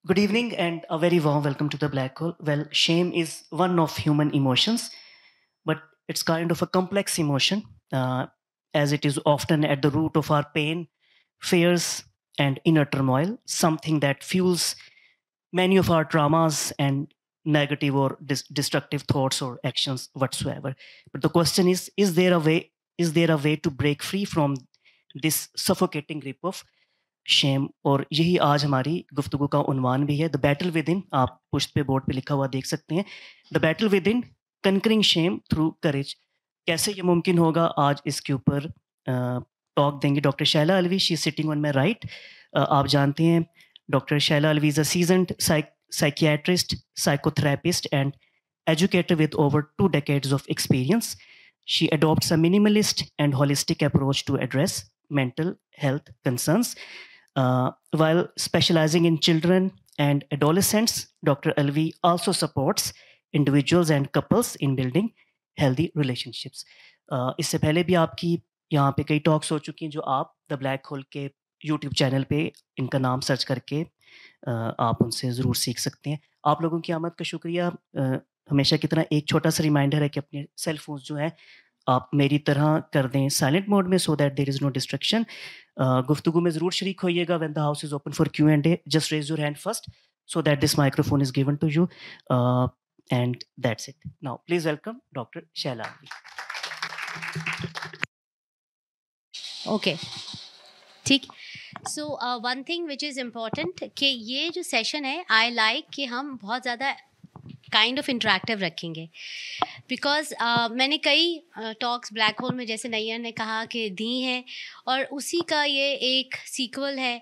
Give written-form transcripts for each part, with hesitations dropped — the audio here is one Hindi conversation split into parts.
Good evening and a very warm welcome to the black hole. Well, shame is one of human emotions, but it's kind of a complex emotion as it is often at the root of our pain, fears, and inner turmoil, something that fuels many of our traumas and negative or destructive thoughts or actions whatsoever. But the question is there a way? Is there a way to break free from this suffocating grip of shame और यही आज हमारी गुफ्तगू का उन्वान भी है द बैटल विद इन आप पुष्ट पे बोर्ड पे लिखा हुआ देख सकते हैं the battle within conquering shame through courage कैसे ये मुमकिन होगा आज इसके ऊपर टॉक देंगे doctor Shaila Alvi she sitting on my right आप जानते हैं doctor Shaila Alvi is a seasoned psychiatrist psychotherapist and educator with over 2 decades of experience. She adopts a minimalist and holistic approach to address mental health concerns. While specializing in children and adolescents, Dr. Alvi also supports individuals and couples in building healthy relationships. इससे पहले भी आपकी यहाँ पे कई टॉक्स हो चुकी हैं जो आप द ब्लैक होल के यूट्यूब चैनल पे इनका नाम सर्च करके आप उनसे ज़रूर सीख सकते हैं. आप लोगों की आमद का शुक्रिया. हमेशा की तरह एक छोटा सा रिमाइंडर है कि अपने सेल फोन्स जो है आप मेरी तरह कर दें साइलेंट मोड में so that there is no distraction. गुफ्तगू में ज़रूर शरीक होइएगा. When the house is open for Q&A, just raise your hand first so that this microphone is given to you. And that's it. Now, please welcome Dr. Shaila Alvi. Okay. ठीक. So one thing which is important कि ये जो सेशन है I like कि हम बहुत ज़्यादा काइंड ऑफ इंटरेक्टिव रखेंगे बिकॉज मैंने कई टॉक्स ब्लैक होल में जैसे नैयर ने कहा कि दी हैं और उसी का ये एक सीक्वल है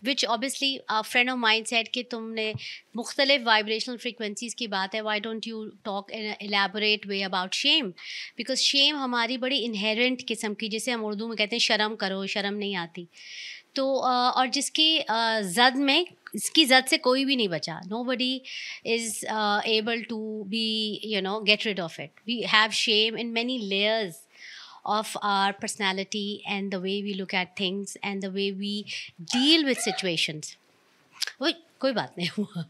which obviously friend of mind set कि तुमने मुख्तलिफ वाइब्रेशनल फ्रिक्वेंसीज़ की बात है why don't you talk in elaborate way about shame because shame हमारी बड़ी इनहेरेंट किस्म की जिसे हम उर्दू में कहते हैं शर्म करो शर्म नहीं आती तो और जिसकी जद में इसकी जद से कोई भी नहीं बचा nobody is able to be get rid of it we have shame in many layers of our personality and the way we look at things and the way we deal with situations. कोई बात नहीं हुआ.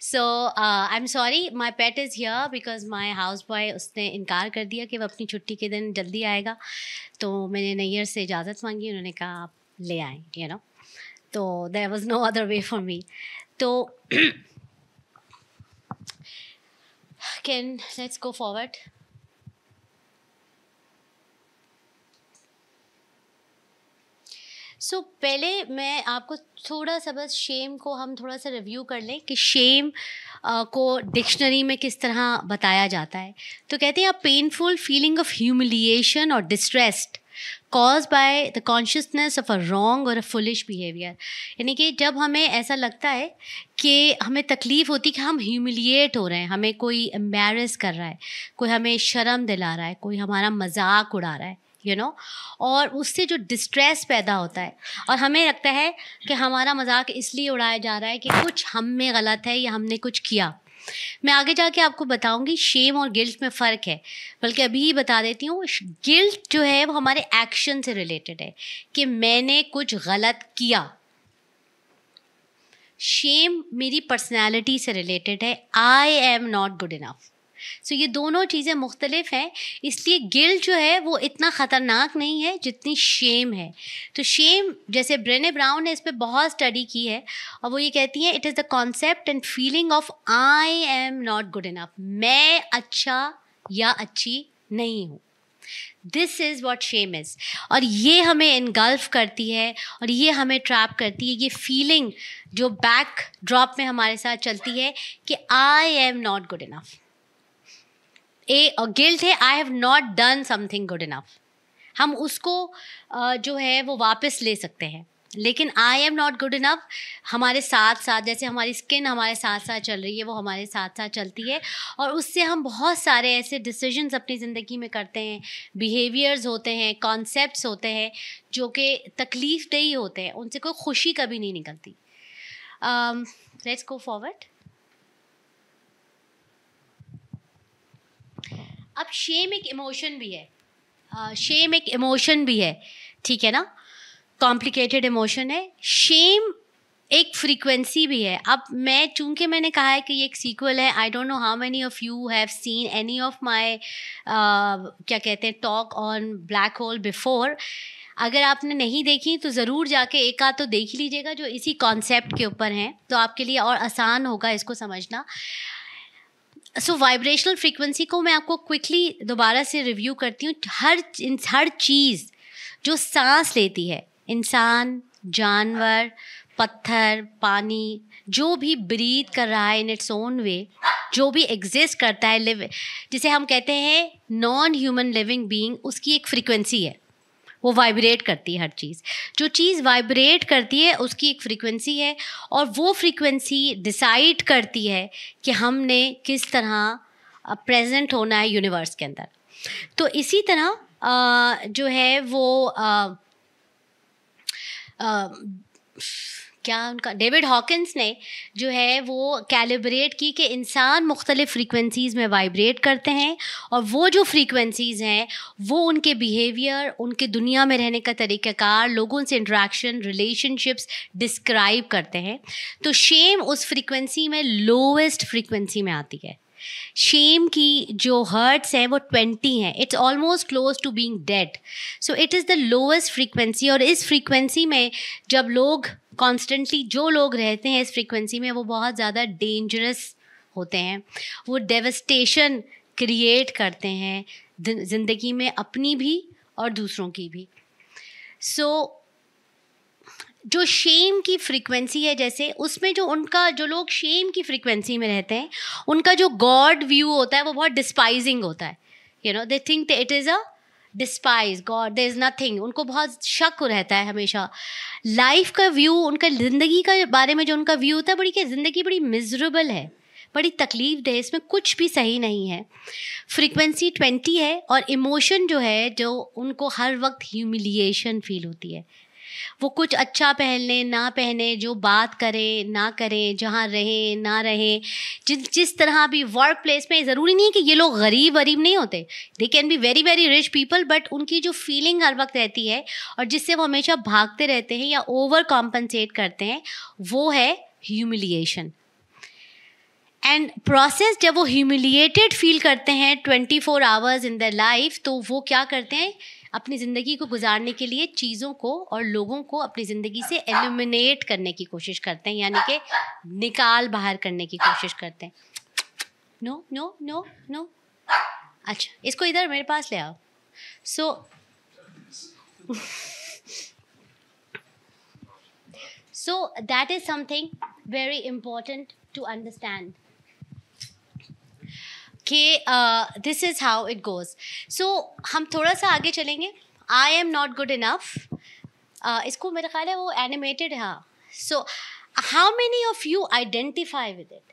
So I'm sorry my pet is here because my houseboy उसने इनकार कर दिया कि वो अपनी छुट्टी के दिन जल्दी आएगा तो मैंने नैयर से इजाज़त मांगी उन्होंने कहा आप ले आएँ तो there was no other way for me. तो let's go forward. सो पहले मैं आपको थोड़ा सा बस शेम को हम थोड़ा सा रिव्यू कर लें कि शेम को डिक्शनरी में किस तरह बताया जाता है. तो कहते हैं a painful feeling of humiliation or distressed cause by the consciousness of a wrong or a foolish behaviour. यानी कि जब हमें ऐसा लगता है कि हमें तकलीफ़ होती कि हम ह्यूमिलिएट हो रहे हैं, हमें कोई एम्बैरस कर रहा है, कोई हमें शर्म दिला रहा है, कोई हमारा मजाक उड़ा रहा है और उससे जो डिस्ट्रेस पैदा होता है और हमें लगता है कि हमारा मजाक इसलिए उड़ाया जा रहा है कि कुछ हम में गलत है या हमने कुछ किया. मैं आगे जाके आपको बताऊंगी शेम और गिल्ट में फ़र्क है, बल्कि अभी ही बता देती हूँ. गिल्ट जो है वो हमारे एक्शन से रिलेटेड है कि मैंने कुछ गलत किया. शेम मेरी पर्सनैलिटी से रिलेटेड है, I am not good enough. So ये दोनों चीज़ें मुख्तलिफ हैं, इसलिए गिल्ट जो है वो इतना ख़तरनाक नहीं है जितनी शेम है. तो शेम जैसे ब्रेने ब्राउन ने इस पर बहुत स्टडी की है और वो ये कहती है it is the concept and feeling of I am not good enough. मैं अच्छा या अच्छी नहीं हूँ. This is what shame is. और ये हमें इनगल्फ करती है और ये हमें ट्रैप करती है. ये फीलिंग जो बैक ड्रॉप में हमारे साथ चलती है कि आई एम नॉट गुड इनफ. और गिल्ट है I have not done something good enough. हम उसको जो है वो वापस ले सकते हैं, लेकिन आई एम नॉट गुड इनफ हमारे साथ साथ जैसे हमारी स्किन हमारे साथ साथ चल रही है वो हमारे साथ साथ चलती है और उससे हम बहुत सारे ऐसे डिसीजंस अपनी ज़िंदगी में करते हैं, बिहेवियर्स होते हैं, कॉन्सेप्ट्स होते हैं जो कि तकलीफ़देही होते हैं, उनसे कोई खुशी कभी नहीं निकलती. Let's go forward. अब शेम एक इमोशन भी है, शेम एक इमोशन भी है, ठीक है ना. कॉम्प्लिकेटेड इमोशन है. शेम एक फ्रीक्वेंसी भी है। अब मैं चूंकि मैंने कहा है कि ये एक सीक्वल है, आई don't know how many of you have seen any of my क्या कहते हैं talk on black hole before. अगर आपने नहीं देखी तो ज़रूर जाके एक आध तो देख लीजिएगा जो इसी कॉन्सेप्ट के ऊपर हैं, तो आपके लिए और आसान होगा इसको समझना। सो वाइब्रेशनल फ्रीक्वेंसी को मैं आपको क्विकली दोबारा से रिव्यू करती हूँ। हर चीज़ जो सांस लेती है, इंसान, जानवर, पत्थर, पानी, जो भी ब्रीथ कर रहा है इन इट्स ओन वे, जो भी एग्जिस्ट करता है, लिव, जिसे हम कहते हैं नॉन ह्यूमन लिविंग बीइंग, उसकी एक फ्रीक्वेंसी है, वो वाइब्रेट करती है। हर चीज़, जो चीज़ वाइब्रेट करती है उसकी एक फ्रीक्वेंसी है, और वो फ्रीक्वेंसी डिसाइड करती है कि हमने किस तरह प्रेजेंट होना है यूनिवर्स के अंदर। तो इसी तरह जो है वो क्या उनका डेविड हॉकिंस ने जो है वो कैलिब्रेट की कि इंसान मुख्तलिफ फ्रीक्वेंसीज़ में वाइब्रेट करते हैं, और वो जो फ्रीक्वेंसीज़ हैं वो उनके बिहेवियर, उनके दुनिया में रहने का तरीक़ाकार, लोगों से इंटरेक्शन, रिलेशनशिप्स डिस्क्राइब करते हैं। तो शेम उस फ्रीक्वेंसी में लोवेस्ट फ्रीक्वेंसी में आती है। शेम की जो हर्ट्स हैं वो 20 हैं, it's almost close to being dead. So it is the lowest frequency, और इस फ्रीक्वेंसी में जब लोग कॉन्स्टेंटली, जो लोग रहते हैं इस फ्रीक्वेंसी में, वो बहुत ज़्यादा डेंजरस होते हैं, वो डेवस्टेशन क्रिएट करते हैं ज़िंदगी में, अपनी भी और दूसरों की भी। सो जो शेम की फ्रीक्वेंसी है, जैसे उसमें जो उनका, जो लोग शेम की फ्रीक्वेंसी में रहते हैं, उनका जो गॉड व्यू होता है वो बहुत डिस्पाइजिंग होता है। You know, they think it is a despise god, there is nothing, उनको बहुत शक रहता है हमेशा। लाइफ का व्यू, उनका ज़िंदगी का बारे में जो उनका व्यू होता है, बड़ी कि ज़िंदगी बड़ी मिजरेबल है, बड़ी तकलीफ दे, इसमें कुछ भी सही नहीं है। फ्रीक्वेंसी 20 है, और इमोशन जो है, जो उनको हर वक्त ह्यूमिलिएशन फील होती है। वो कुछ अच्छा पहने ना पहने, जो बात करे ना करे, जहाँ रहे ना रहे, जिस तरह भी वर्क प्लेस में, ज़रूरी नहीं है कि ये लोग गरीब नहीं होते, they can be very very rich people, but उनकी जो फीलिंग हर वक्त रहती है और जिससे वो हमेशा भागते रहते हैं या ओवर कॉम्पनसेट करते हैं, वो है ह्यूमिलिएशन। एंड प्रोसेस, जब वो ह्यूमिलिएटेड फील करते हैं 24 आवर्स इन देयर लाइफ, तो वो क्या करते हैं, अपनी ज़िंदगी को गुजारने के लिए चीज़ों को और लोगों को अपनी ज़िंदगी से एलिमिनेट करने की कोशिश करते हैं, यानी कि निकाल बाहर करने की कोशिश करते हैं। नो नो नो नो, अच्छा इसको इधर मेरे पास ले आओ। So that is something very important to understand कि this is how it goes. So हम थोड़ा सा आगे चलेंगे। I am not good enough, इसको मेरा ख्याल है वो एनिमेटेड है। हाँ, so how many of you identify with it?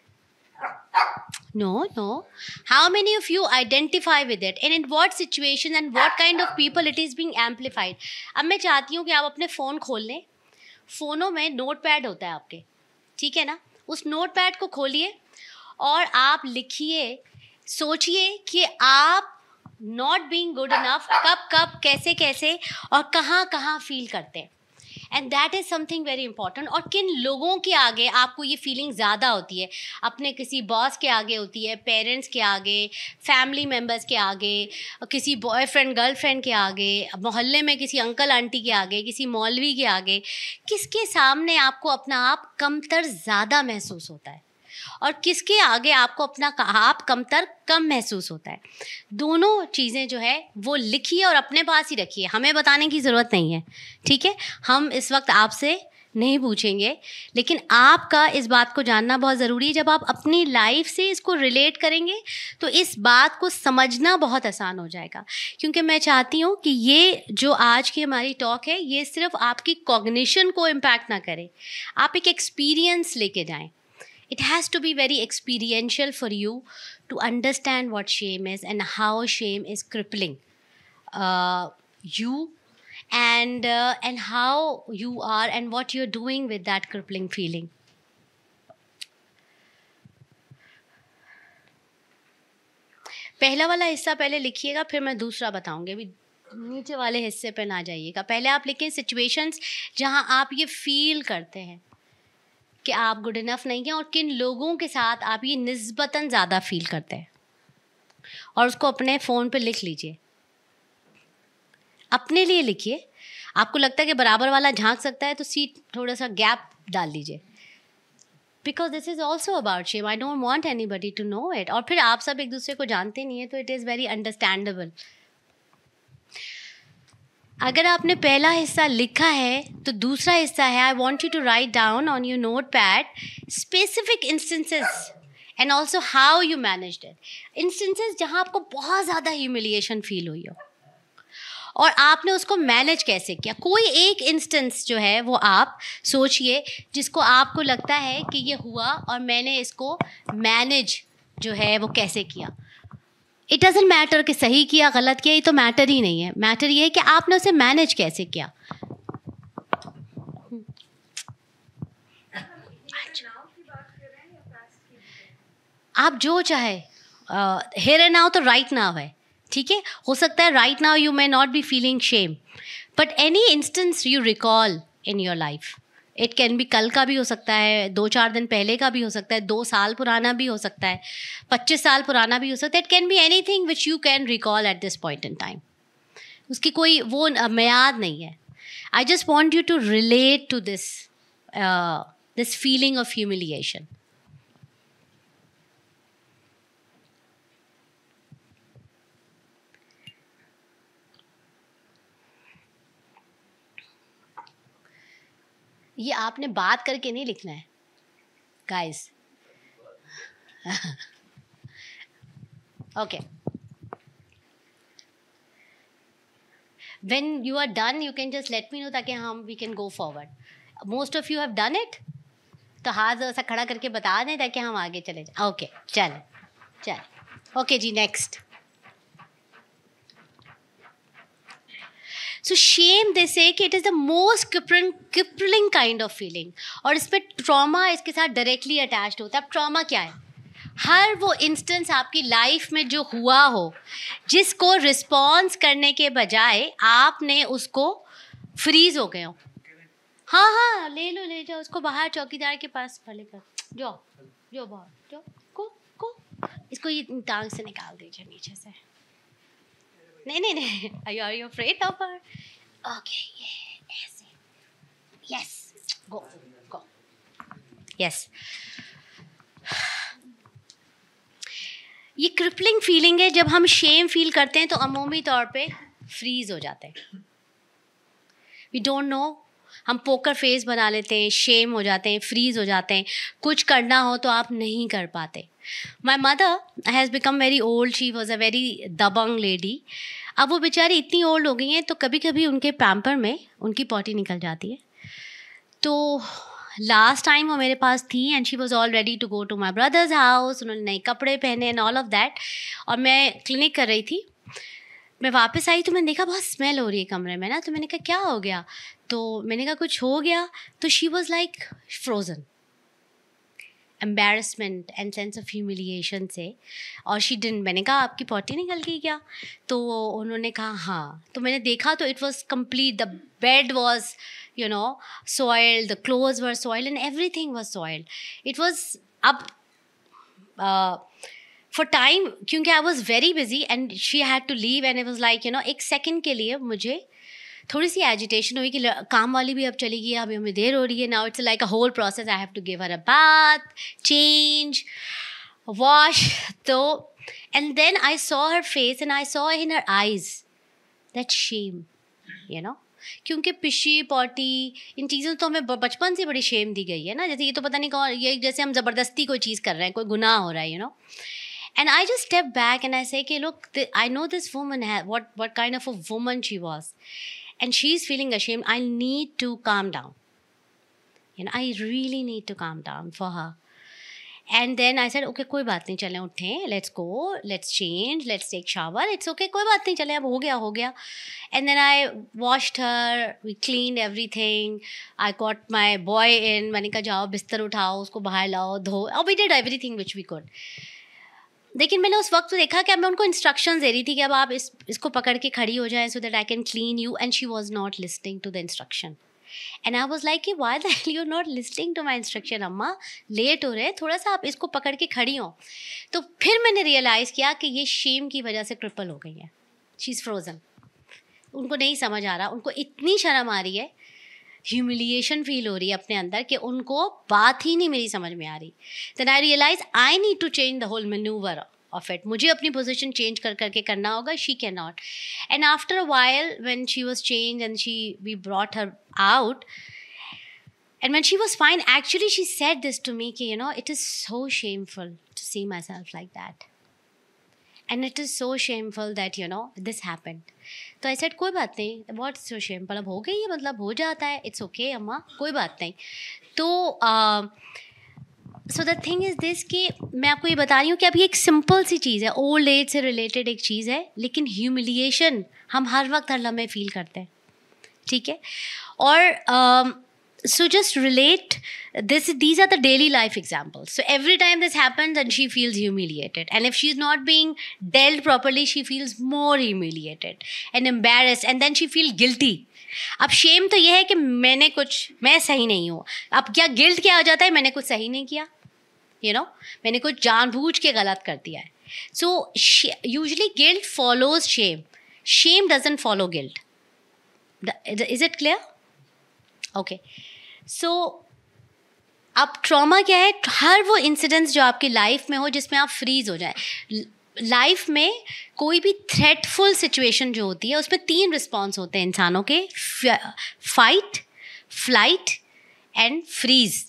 No. How many of you identify with it, and in what situation and what kind of people it is being amplified? अब मैं चाहती हूँ कि आप अपने फ़ोन खोल लें। फ़ोनों में नोट पैड होता है आपके, ठीक है ना? उस नोट पैड को खोलिए और आप लिखिए, सोचिए कि आप नॉट बीइंग गुड इनफ कब कैसे और कहाँ फील करते हैं। And that is something very important. और किन लोगों के आगे आपको ये फीलिंग ज़्यादा होती है? अपने किसी बॉस के आगे होती है, पेरेंट्स के आगे, फैमिली मेम्बर्स के आगे, किसी बॉयफ्रेंड गर्लफ्रेंड के आगे, मोहल्ले में किसी अंकल आंटी के आगे, किसी मौलवी के आगे, किसके सामने आपको अपना आप कमतर ज़्यादा महसूस होता है और किसके आगे आपको अपना आप कमतर कम महसूस होता है? दोनों चीज़ें जो है वो लिखिए और अपने पास ही रखिए, हमें बताने की ज़रूरत नहीं है, ठीक है? हम इस वक्त आपसे नहीं पूछेंगे, लेकिन आपका इस बात को जानना बहुत ज़रूरी है। जब आप अपनी लाइफ से इसको रिलेट करेंगे तो इस बात को समझना बहुत आसान हो जाएगा। क्योंकि मैं चाहती हूँ कि ये जो आज की हमारी टॉक है, ये सिर्फ आपकी कॉग्निशन को इम्पैक्ट ना करे, आप एक एक्सपीरियंस लेके जाएं। It has to be very experiential for you to understand what shame is and how shame is crippling you and how you are and what you're doing with that crippling feeling. पहला वाला हिस्सा पहले लिखिएगा, फिर मैं दूसरा बताऊंगी। अभी नीचे वाले हिस्से पे ना जाइएगा। पहले आप लिखें सिचुएशंस जहां आप ये फील करते हैं कि आप गुड इनफ नहीं हैं और किन लोगों के साथ आप ये निस्बतन ज़्यादा फील करते हैं, और उसको अपने फ़ोन पे लिख लीजिए, अपने लिए लिखिए। आपको लगता है कि बराबर वाला झांक सकता है तो सीट थोड़ा सा गैप डाल लीजिए, because this is also about shame. I don't want anybody to know it. और फिर आप सब एक दूसरे को जानते नहीं है तो इट इज़ वेरी अंडरस्टैंडेबल। अगर आपने पहला हिस्सा लिखा है तो दूसरा हिस्सा है, I want you to write down on your notepad specific instances and also how you managed it. Instances जहाँ आपको बहुत ज़्यादा ह्यूमिलिएशन फील हुई हो और आपने उसको मैनेज कैसे किया। कोई एक इंस्टेंस जो है वो आप सोचिए जिसको आपको लगता है कि ये हुआ और मैंने इसको मैनेज जो है वो कैसे किया। इट डजंट मैटर कि सही किया गलत किया, ये तो मैटर ही नहीं है। मैटर ये है कि आपने उसे मैनेज कैसे किया। आप जो चाहे, हियर एंड नाउ तो राइट नाउ है, ठीक है। हो सकता है right now you may not be feeling shame, but any instance you recall in your life, it can be कल का भी हो सकता है, 2-4 दिन पहले का भी हो सकता है, 2 साल पुराना भी हो सकता है, 25 साल पुराना भी हो सकता है। It can be anything which you can recall at this point in time. उसकी कोई वो मियाद नहीं है। I just want you to relate to this feeling of humiliation. ये आपने बात करके नहीं लिखना है guys. Okay, when you are done you can just let me know ताकि हम we can go forward. Most of you have done it, तो हाथ ऐसा खड़ा करके बता दें ताकि हम आगे चले जाए। ओके चलें ओके जी, नेक्स्ट। सो शेम दे से कि it is the most crippling kind of feeling, और इस पर ट्रॉमा इसके साथ डायरेक्टली अटैच्ड होता है। अब ट्रॉमा क्या है? हर वो इंस्टेंस आपकी लाइफ में जो हुआ हो जिसको रिस्पॉन्स करने के बजाय आपने उसको फ्रीज हो गए हो। हाँ ले जाओ उसको बाहर चौकीदार के पास लेकर जो बाहर जो को इसको ये टांग से निकाल दीजिए नीचे से। नहीं are you afraid of her? Okay, ऐसे yes go yes। ये क्रिपलिंग फीलिंग है। जब हम शेम फील करते हैं तो अमूमी तौर पे फ्रीज हो जाते हैं। वी डोंट नो, हम पोकर फेस बना लेते हैं, शेम हो जाते हैं, फ्रीज हो जाते हैं। कुछ करना हो तो आप नहीं कर पाते। My mother has become very old, she was a very दबंग लेडी। अब वो बेचारी इतनी ओल्ड हो गई हैं तो कभी कभी उनके पैम्पर में उनकी पॉटी निकल जाती है। तो लास्ट टाइम वो मेरे पास थी and she was all ready to go to my brother's house. उन्होंने नए कपड़े पहने एंड ऑल ऑफ दैट, और मैं क्लिनिक कर रही थी। मैं वापस आई तो मैंने देखा बहुत स्मेल हो रही है कमरे में ना, तो मैंने कहा क्या हो गया? तो मैंने कहा कुछ हो गया। तो she was like frozen, embarrassment and sense of humiliation से। और शी डिडंट, मैंने कहा आपकी पॉटी निकल गई क्या? तो उन्होंने कहा हाँ। तो मैंने देखा तो it was complete, the bed was soiled, the clothes were soiled and everything was soiled. It was up for time, क्योंकि I was very busy and she had to leave and it was like एक सेकंड के लिए मुझे थोड़ी सी एजिटेशन हुई कि काम वाली भी अब चली गई, अभी हमें देर हो रही है। Now it's like a whole process, I have to give her a bath, change, wash. तो and then I saw her face and I saw in her eyes that shame, क्योंकि पिशी पॉटी इन चीज़ों तो हमें बचपन से बड़ी शेम दी गई है ना। जैसे ये तो पता नहीं कौन, ये जैसे हम ज़बरदस्ती कोई चीज़ कर रहे हैं, कोई गुनाह हो रहा है, And I just step back and I say, okay, look, I know this woman, what kind of a woman she was. And she's feeling ashamed. I need to calm down. I really need to calm down for her. And then I said, okay, कोई बात नहीं, चलें उठें, let's go, let's change, let's take shower, it's okay, कोई बात नहीं, चलें, अब हो गया. And then I washed her, we cleaned everything, I got my boy in, मैंने कहा जाओ बिस्तर उठाओ, उसको बाहर लाओ, धो, और we did everything which we could. लेकिन मैंने उस वक्त तो देखा कि अब मैं उनको इंस्ट्रक्शंस दे रही थी कि अब आप इसको पकड़ के खड़ी हो जाएं so that I can clean you, and she was not listening to the instruction. And I was like कि why the hell you are not listening to my instruction अम्मा, लेट हो रहे हैं, थोड़ा सा आप इसको पकड़ के खड़ी हो. तो फिर मैंने रियलाइज़ किया कि ये शेम की वजह से क्रिपल हो गई है. She is frozen. उनको नहीं समझ आ रहा, उनको इतनी शर्म आ रही है, ह्यूमिलिएशन फील हो रही है अपने अंदर कि उनको बात ही नहीं मेरी समझ में आ रही. Then I realise I need to change the whole manoeuvre of it. मुझे अपनी पोजीशन चेंज कर करके करना होगा. She can not. And after a while when she was change and we brought her out, and when she was fine, actually she said this to me कि you know it is so shameful to see myself like that, and it is so shameful that you know this happened. तो I said कोई बात नहीं, what's so shameful, अब हो गई है, मतलब हो जाता है, it's okay अम्मा, कोई बात नहीं. तो so the thing is this कि मैं आपको ये बता रही हूँ कि अभी एक सिंपल सी चीज़ है, ओल्ड एज से रिलेटेड एक चीज़ है, लेकिन ह्यूमिलिएशन हम हर वक्त हर लम्हे फील करते हैं. ठीक है. और so just relate these are the daily life examples. So every time this happens and she feels humiliated, and if she's not being dealt properly she feels more humiliated and embarrassed, and then she feel guilty. अब शेम तो ये है कि मैं सही नहीं हूँ. अब क्या गिल्ट क्या हो जाता है, मैंने कुछ सही नहीं किया, मैंने कुछ जानबूझ के गलत कर दिया है. So usually guilt follows shame. Shame doesn't follow guilt. Is it clear? Okay. So अब ट्रॉमा क्या है? हर वो इंसिडेंट्स जो आपकी लाइफ में हो जिसमें आप फ्रीज हो जाए. लाइफ में कोई भी थ्रेटफुल सिचुएशन जो होती है उसमें 3 रिस्पॉन्स होते हैं इंसानों के: फाइट, फ्लाइट एंड फ्रीज.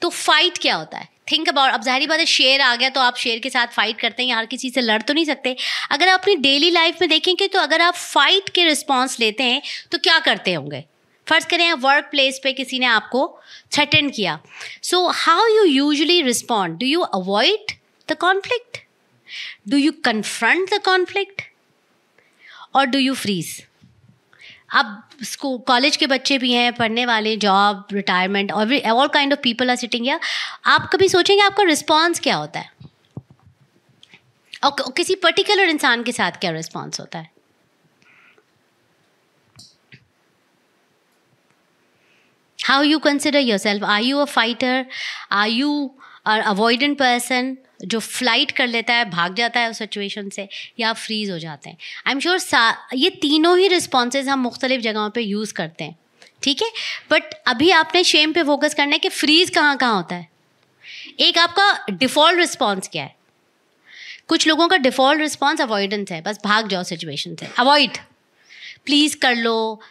तो फाइट क्या होता है? Think about. अब जाहिर बात है शेर आ गया तो आप शेर के साथ फाइट करते हैं या हर किसी से लड़ तो नहीं सकते. अगर आप अपनी डेली लाइफ में देखेंगे तो अगर आप फाइट के रिस्पॉन्स लेते हैं तो क्या करते होंगे? फर्ज करें वर्क प्लेस पे किसी ने आपको थ्रेटन किया. So how you usually respond? Do you avoid the conflict? Do you confront the conflict? और डू यू फ्रीज? अब स्कूल कॉलेज के बच्चे भी हैं, पढ़ने वाले, job, retirement, all kind of people are sitting here. आप कभी सोचेंगे आपका रिस्पॉन्स क्या होता है, और किसी पर्टिकुलर इंसान के साथ क्या रिस्पॉन्स होता है? How you consider yourself? Are you a fighter? Are you an avoidant person जो फ्लाइट कर लेता है, भाग जाता है उस सिचुएशन से, या फ्रीज हो जाते हैं? आई एम श्योर ये तीनों ही रिस्पॉन्सेज हम मुख्तलिफ जगहों पे यूज़ करते हैं. ठीक है. बट अभी आपने शेम पे फोकस करना है कि फ्रीज कहाँ कहाँ होता है. एक आपका डिफ़ॉल्ट रिस्पॉन्स क्या है? कुछ लोगों का डिफ़ॉल्ट रिस्पॉन्स अवॉइडेंस है, बस भाग जाओ सिचुएशन से, अवॉइड, प्लीज़ कर लो,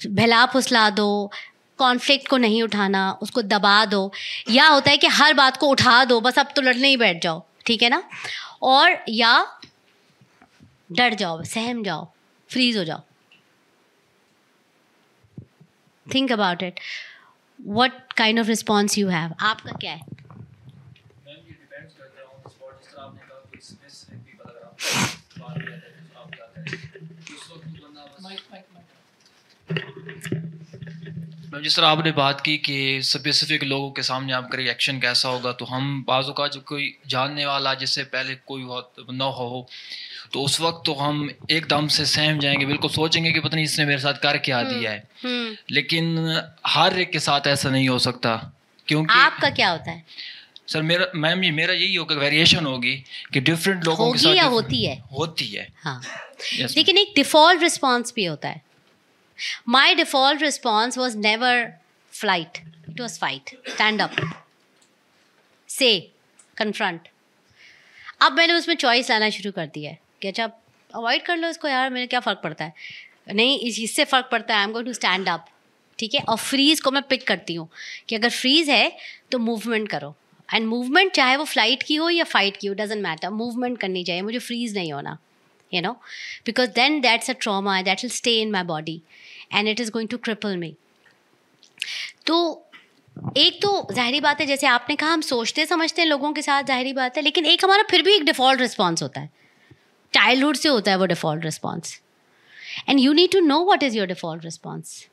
भला फुसला दो, कॉन्फ्लिक्ट को नहीं उठाना, उसको दबा दो. या होता है कि हर बात को उठा दो, बस अब तो लड़ने ही बैठ जाओ. ठीक है ना. और या डर जाओ, सहम जाओ, फ्रीज हो जाओ. Think about it. What kind of response you have? आपका क्या है? जिस तरह आपने बात की कि स्पेसिफिक लोगों के सामने आपका रिएक्शन कैसा होगा, तो हम बाज़ों का जब कोई जानने वाला जिससे पहले कोई न हो तो उस वक्त तो हम एकदम से सहम जाएंगे, बिल्कुल सोचेंगे कि पता नहीं इसने मेरे साथ कर क्या दिया है. लेकिन हर एक के साथ ऐसा नहीं हो सकता. क्योंकि आपका क्या होता है? सर मेरा यही होगा, वेरिएशन होगी कि डिफरेंट लोगों के साथ या होती है. हाँ. लेकिन एक डिफ़ॉल्ट रिस्पॉन्स भी होता है. My default response was never flight. It was fight. Stand up. Say. Confront. अब मैंने उसमें चॉइस लाना शुरू कर दिया है कि अच्छा अवॉइड कर लो इसको यार, मेरे क्या फ़र्क पड़ता है. नहीं, इससे फ़र्क पड़ता है. I am going to stand up. ठीक है. और फ्रीज़ को मैं पिक करती हूँ कि अगर फ्रीज़ है तो मूवमेंट करो. एंड मूवमेंट चाहे वो फ्लाइट की हो या फाइट की हो, डजेंट मैटर, मूवमेंट करनी चाहिए. मुझे फ्रीज़ नहीं होना, because then that's a trauma that will stay in my body and it is going to cripple me. तो एक तो ज़ाहिरी बात है, जैसे आपने कहा, हम सोचते समझते हैं लोगों के साथ, ज़ाहिरी बात है. लेकिन एक हमारा फिर भी एक डिफ़ॉल्ट रिस्पॉन्स होता है, चाइल्डहुड से होता है वो default response. And you need to know what is your default response,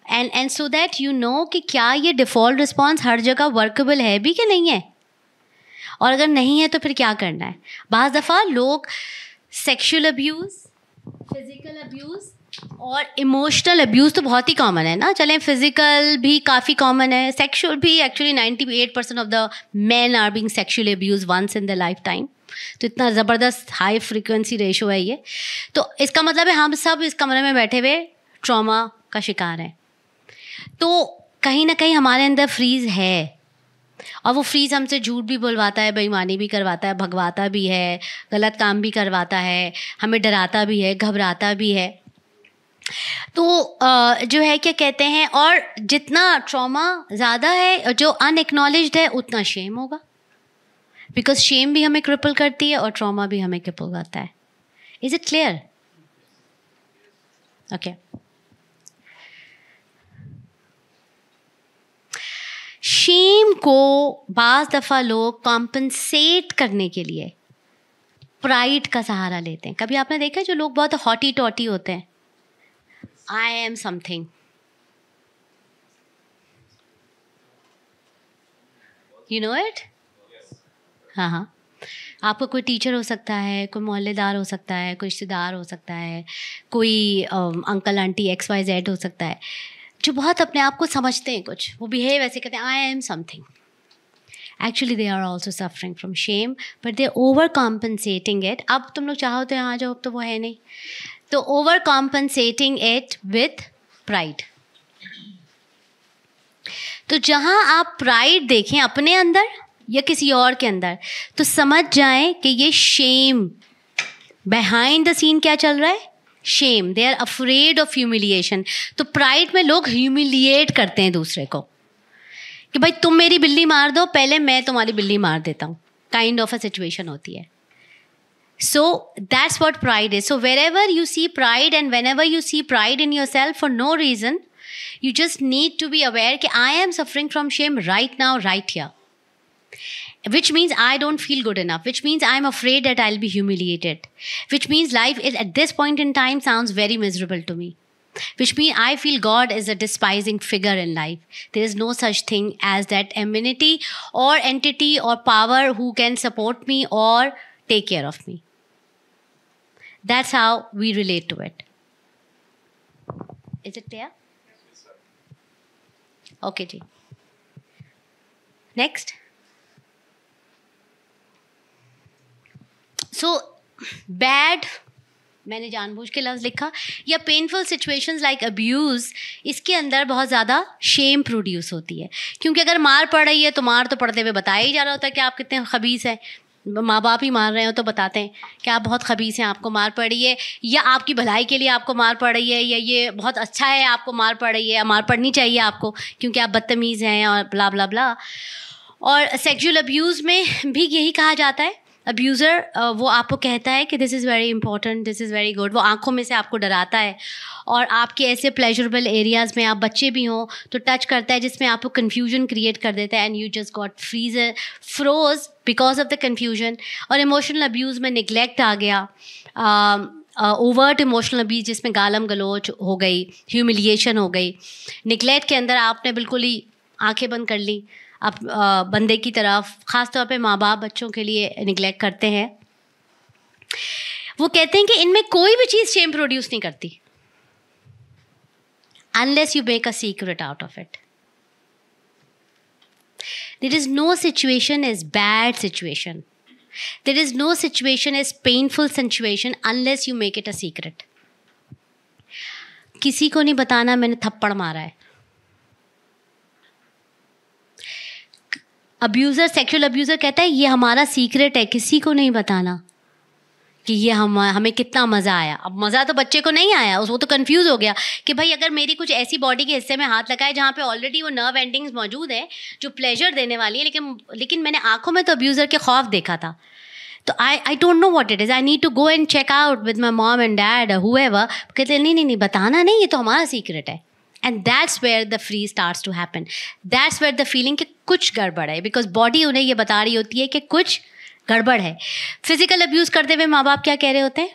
and so that you know कि क्या ये डिफ़ॉल्ट रिस्पॉन्स हर जगह वर्केबल है भी कि नहीं है, और अगर नहीं है तो फिर क्या करना है. बाज़ दफ़ा लोग सेक्शुअल अब्यूज़, फिज़िकल अब्यूज़ और इमोशनल अब्यूज़ तो बहुत ही कॉमन है ना, चलें फिजिकल भी काफ़ी कॉमन है, सेक्सुअल भी actually 98% of the men are being sexually abuse once in the life time. तो इतना ज़बरदस्त हाई फ्रीक्वेंसी रेशो है ये। तो इसका मतलब है हम सब इस कमरे में बैठे हुए ट्रॉमा का शिकार हैं। तो कहीं ना कहीं हमारे अंदर फ्रीज है, और वो फ्रीज हमसे झूठ भी बुलवाता है, बेईमानी भी करवाता है, भगवाता भी है, गलत काम भी करवाता है, हमें डराता भी है, घबराता भी है। तो जो है क्या कहते हैं, और जितना ट्रॉमा ज़्यादा है, जो अनएक्नॉलेज्ड है, उतना शेम होगा, बिकॉज शेम भी हमें क्रिपल करती है और ट्रॉमा भी हमें क्रिपल करता है। Is it clear? Okay. Shame को बाज़ दफ़ा लोग कॉम्पनसेट करने के लिए प्राइड का सहारा लेते हैं। कभी आपने देखा है जो लोग बहुत हॉटी टॉटी होते हैं, I am something, you know it? हाँ हाँ, आपका कोई टीचर हो सकता है, कोई मोहल्लेदार हो सकता है, कोई रिश्तेदार हो सकता है, कोई अंकल आंटी XYZ हो सकता है, जो बहुत अपने आप को समझते हैं कुछ, वो बिहेव ऐसे करते हैं, I am something. Actually, they are also suffering from shame, but they're overcompensating it. अब तुम लोग चाहो तो यहाँ जाओ, अब तो वो है नहीं, तो overcompensating it with pride. तो जहाँ आप प्राइड देखें अपने अंदर या किसी और के अंदर, तो समझ जाएं कि ये शेम, बिहाइंड द सीन क्या चल रहा है, shame. They are afraid of humiliation. तो प्राइड में लोग ह्यूमिलिएट करते हैं दूसरे को, कि भाई तुम मेरी बिल्ली मार दो, पहले मैं तुम्हारी बिल्ली मार देता हूँ, काइंड ऑफ अ सिचुएशन होती है। So that's what pride is. So wherever you see pride and whenever you see pride in yourself for no reason, you just need to be aware कि I am suffering from shame right now, right here, which means I don't feel good enough, which means I'm afraid that I'll be humiliated, which means life is at this point in time sounds very miserable to me, which means I feel God is a despising figure in life. There is no such thing as that amenity or entity or power who can support me or take care of me. That's how we relate to it. Is it clear? Okay, ji. Next. So, bad, मैंने जानबूझ के लफ्ज़ लिखा, या पेनफुल सिचुएशंस लाइक अब्यूज़, इसके अंदर बहुत ज़्यादा शेम प्रोड्यूस होती है। क्योंकि अगर मार पड़ रही है तो मार तो पड़ते हुए बताया ही जा रहा होता है कि आप कितने खबीस हैं। माँ बाप ही मार रहे हो तो बताते हैं कि आप बहुत खबीस हैं, आपको मार पड़ रही है, या आपकी भलाई के लिए आपको मार पड़ रही है, या ये बहुत अच्छा है आपको मार पड़ रही है, मार पड़नी चाहिए आपको क्योंकि आप बदतमीज़ हैं, और ब्ला ब्ला ब्ला। और सेक्सुअल अब्यूज़ में भी यही कहा जाता है। अब्यूज़र वो आपको कहता है कि this is very important, this is very good, वो आंखों में से आपको डराता है, और आपके ऐसे प्लेजरेबल एरियाज़ में, आप बच्चे भी हों तो टच करता है जिसमें आपको कन्फ्यूजन क्रिएट कर देता है, and you just got froze because of the confusion. और इमोशनल अब्यूज़ में निगलेक्ट आ गया, ओवर्ट इमोशनल अब्यूज़ जिसमें गालम गलोच हो गई, ह्यूमिलिएशन हो गई। निगलेक्ट के अंदर आपने बिल्कुल ही आंखें बंद कर ली आप बंदे की तरफ। ख़ास तौर पे माँ बाप बच्चों के लिए निगलेक्ट करते हैं। वो कहते हैं कि इनमें कोई भी चीज़ शेम प्रोड्यूस नहीं करती unless you make a secret out of it. There is no situation as bad situation. There is no situation as painful situation unless you make it a secret. किसी को नहीं बताना मैंने थप्पड़ मारा है। अब्यूज़र, सेक्सुअल अब्यूज़र कहता है ये हमारा सीक्रेट है, किसी को नहीं बताना कि ये हमें कितना मज़ा आया। अब मज़ा तो बच्चे को नहीं आया, वो तो कंफ्यूज हो गया कि भाई अगर मेरी कुछ ऐसी बॉडी के हिस्से में हाथ लगाए जहाँ पे ऑलरेडी वो नर्व एंडिंग्स मौजूद है जो प्लेजर देने वाली है, लेकिन मैंने आंखों में तो अब्यूज़र के खौफ देखा था, तो I don't know what it is, I need to go and check out with my mom and dad however. कहते नहीं बताना नहीं, ये तो हमारा सीक्रेट है। And that's where the free starts to happen, that's where the feeling कि कुछ गड़बड़ है, बिकॉज बॉडी उन्हें ये बता रही होती है कि कुछ गड़बड़ है। फिजिकल अब्यूज़ करते हुए माँ बाप क्या कह रहे होते हैं?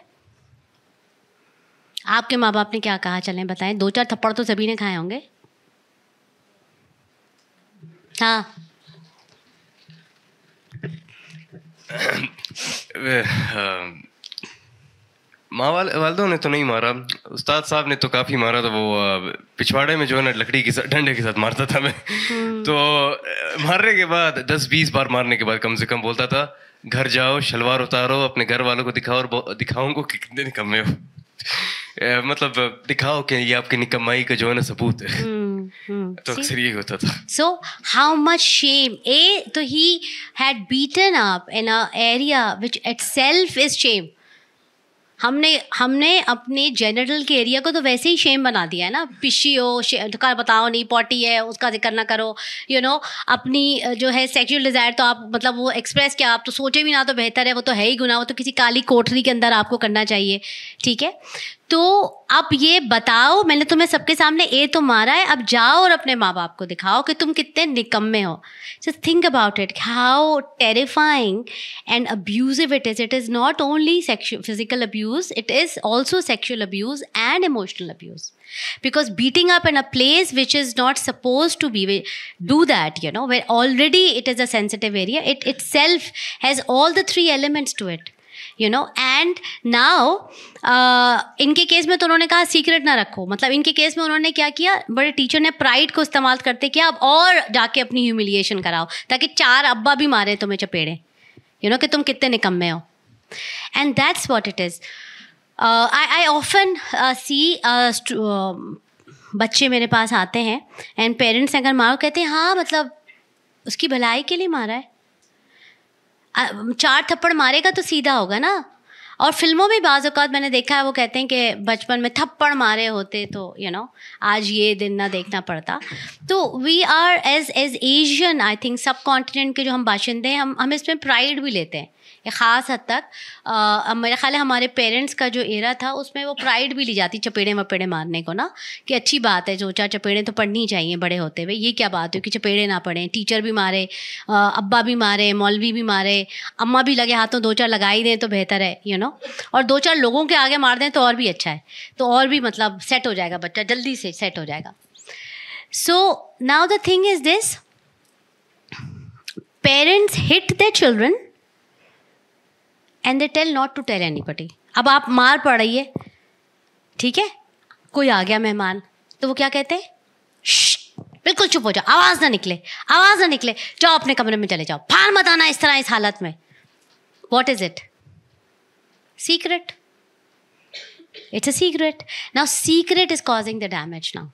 आपके माँ बाप ने क्या कहा, चलें बताएं। 2-4 थप्पड़ तो सभी ने खाए होंगे। हाँ वालदों ने तो नहीं मारा, उस्ताद साहब ने तो काफ़ी मारा था। वो पिछवाड़े में जो है ना लकड़ी के साथ डंडे के साथ मारता था मैं। तो मारने के बाद 10-20 बार मारने के बाद कम से कम बोलता था घर जाओ, शलवार उतारो, अपने घर वालों को दिखाओ और दिखाऊंगा कि कितने निकम्मे हो। मतलब दिखाओ कि ये आपकी निकम्माई का जो है ना सबूत है। तो अक्सर यही होता था। So how much shame? तो he had beaten up in a area which itself is shame. हमने अपने जेनिटल के एरिया को तो वैसे ही शेम बना दिया है ना, पिशी हो, का बताओ नहीं, पॉटी है, उसका जिक्र ना करो, अपनी जो है सेक्सुअल डिज़ायर तो आप मतलब वो एक्सप्रेस किया, आप तो सोचे भी ना तो बेहतर है, वो तो है ही गुनाह, वो तो किसी काली कोठरी के अंदर आपको करना चाहिए, ठीक है। तो अब ये बताओ, मैंने तुम्हें सबके सामने तो मारा है, अब जाओ और अपने माँ बाप को दिखाओ कि तुम कितने निकम्मे हो। Just think about it, how terrifying and abusive it is. It is not only physical abuse, it is also sexual abuse and emotional abuse, because beating up in a place which is not supposed to be do that, where already it is a sensitive area, it itself has all the 3 elements to it, and now इनके केस में तो उन्होंने कहा सीक्रेट ना रखो, मतलब इनके केस में उन्होंने क्या किया, बड़े टीचर ने प्राइड को इस्तेमाल करते किया, अब और जाके अपनी ह्यूमिलिएशन कराओ ताकि 4 अब्बा भी मारे तुम्हें चपेड़े, कि तुम कितने निकम्मे हो। And that's what it is. I often see बच्चे मेरे पास आते हैं एंड पेरेंट्स अगर मारो कहते हैं हाँ मतलब उसकी भलाई के लिए मारा है, 4 थप्पड़ मारेगा तो सीधा होगा ना। और फिल्मों में बाज़ औक़ात मैंने देखा है वो कहते हैं कि बचपन में थप्पड़ मारे होते तो आज ये दिन ना देखना पड़ता। तो we are as Asian, I think subcontinent के जो हम बाशिंदे हैं, हम इसमें प्राइड भी लेते हैं एक ख़ास हद तक। मेरा ख्याल है हमारे पेरेंट्स का जो एरा था उसमें वो प्राइड भी ली जाती चपेड़े वपेड़े मारने को ना, कि अच्छी बात है, जो 4 चपेड़े तो पढ़नी ही चाहिए बड़े होते हुए, ये क्या बात है कि चपेड़े ना पढ़ें, टीचर भी मारे, अब्बा भी मारे, मौलवी भी मारे, अम्मा भी लगे हाथों 2-4 लगा ही दें तो बेहतर है, और 2-4 लोगों के आगे मार दें तो और भी अच्छा है, तो और भी मतलब सेट हो जाएगा, बच्चा जल्दी से सेट हो जाएगा। So now the thing is this, parents hit their children and they tell not to tell anybody. अब आप मार पड़ रही है, ठीक है, कोई आ गया मेहमान तो वो क्या कहते हैं, बिल्कुल चुप हो जाओ, आवाज़ ना निकले, आवाज़ ना निकले, जाओ अपने कमरे में चले जाओ, फाड़ मत आना इस तरह इस हालत में। What is it? Secret. It's a secret. Now secret is causing the damage now.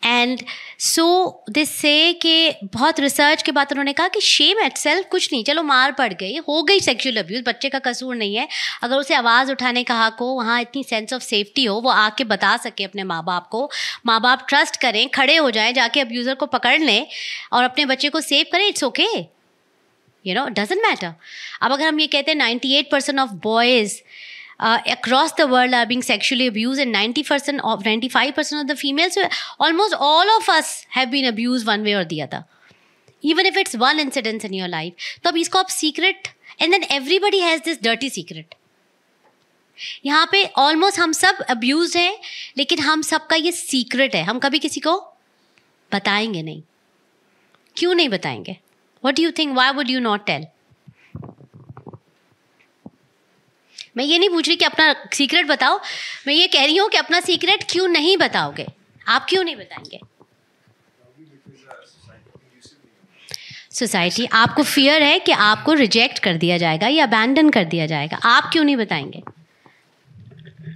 And so this से कि बहुत रिसर्च के बाद उन्होंने कहा कि शेम इटसेल्फ कुछ नहीं, चलो मार पड़ गई, हो गई सेक्सुअल अब्यूज़, बच्चे का कसूर नहीं है, अगर उसे आवाज़ उठाने का हक हो, वहाँ इतनी सेंस ऑफ सेफ्टी हो, वो आके बता सके अपने माँ बाप को, माँ बाप ट्रस्ट करें, खड़े हो जाएं, जाके अब्यूज़र को पकड़ लें और अपने बच्चे को सेव करें, इट्स ओके, डजंट मैटर। अब अगर हम ये कहते हैं 98% of boys across the world are being sexually abused and 95% of the females, so almost all of us have been abused one way or the other, even if it's one incident in your life. तो अब इसको आप secret, and then everybody has this dirty secret. यहाँ पे almost हम सब abused हैं, लेकिन हम सबका ये secret है, हम कभी किसी को बताएंगे नहीं। क्यों नहीं बताएंगे? What do you think? Why would you not tell? मैं ये नहीं पूछ रही कि अपना सीक्रेट बताओ, मैं ये कह रही हूँ कि अपना सीक्रेट क्यों नहीं बताओगे? आप क्यों नहीं बताएंगे? सोसाइटी, आपको फियर है कि आपको रिजेक्ट कर दिया जाएगा या अबैंडन कर दिया जाएगा, आप क्यों नहीं बताएंगे?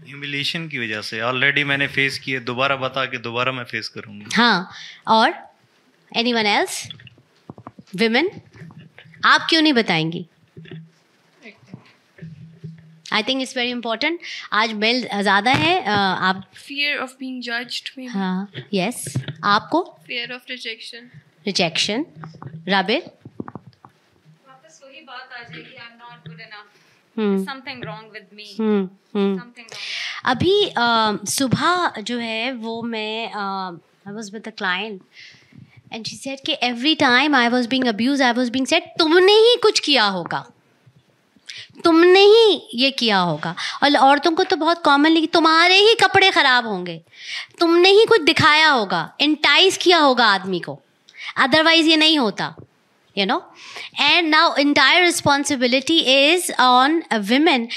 ह्यूमिलिएशन की वजह से। ऑलरेडी मैंने फेस किए, दोबारा बता के दोबारा मैं फेस करूँगी। हाँ, और एनीवन एल्स? विमेन, आप क्यों नहीं बताएंगी? I think it's very important. आज मेल ज़्यादा है, आप फियर ऑफ बीइंग जज्ड में। हाँ, यस। आपको फियर ऑफ रिजेक्शन। रिजेक्शन। राबिर, वापस वही बात आ जाएगी, I am not good enough, something wrong with me, something wrong. अभी सुबह जो है वो मैं I was with a client and she said कि every time I was being abused, I was being said तुमने ही कुछ किया होगा, तुमने ही ये किया होगा। और औरतों को तो बहुत कॉमनली तुम्हारे ही कपड़े ख़राब होंगे, तुमने ही कुछ दिखाया होगा, एंटाइज किया होगा आदमी को, अदरवाइज़ ये नहीं होता। you know. And now entire responsibility is on women.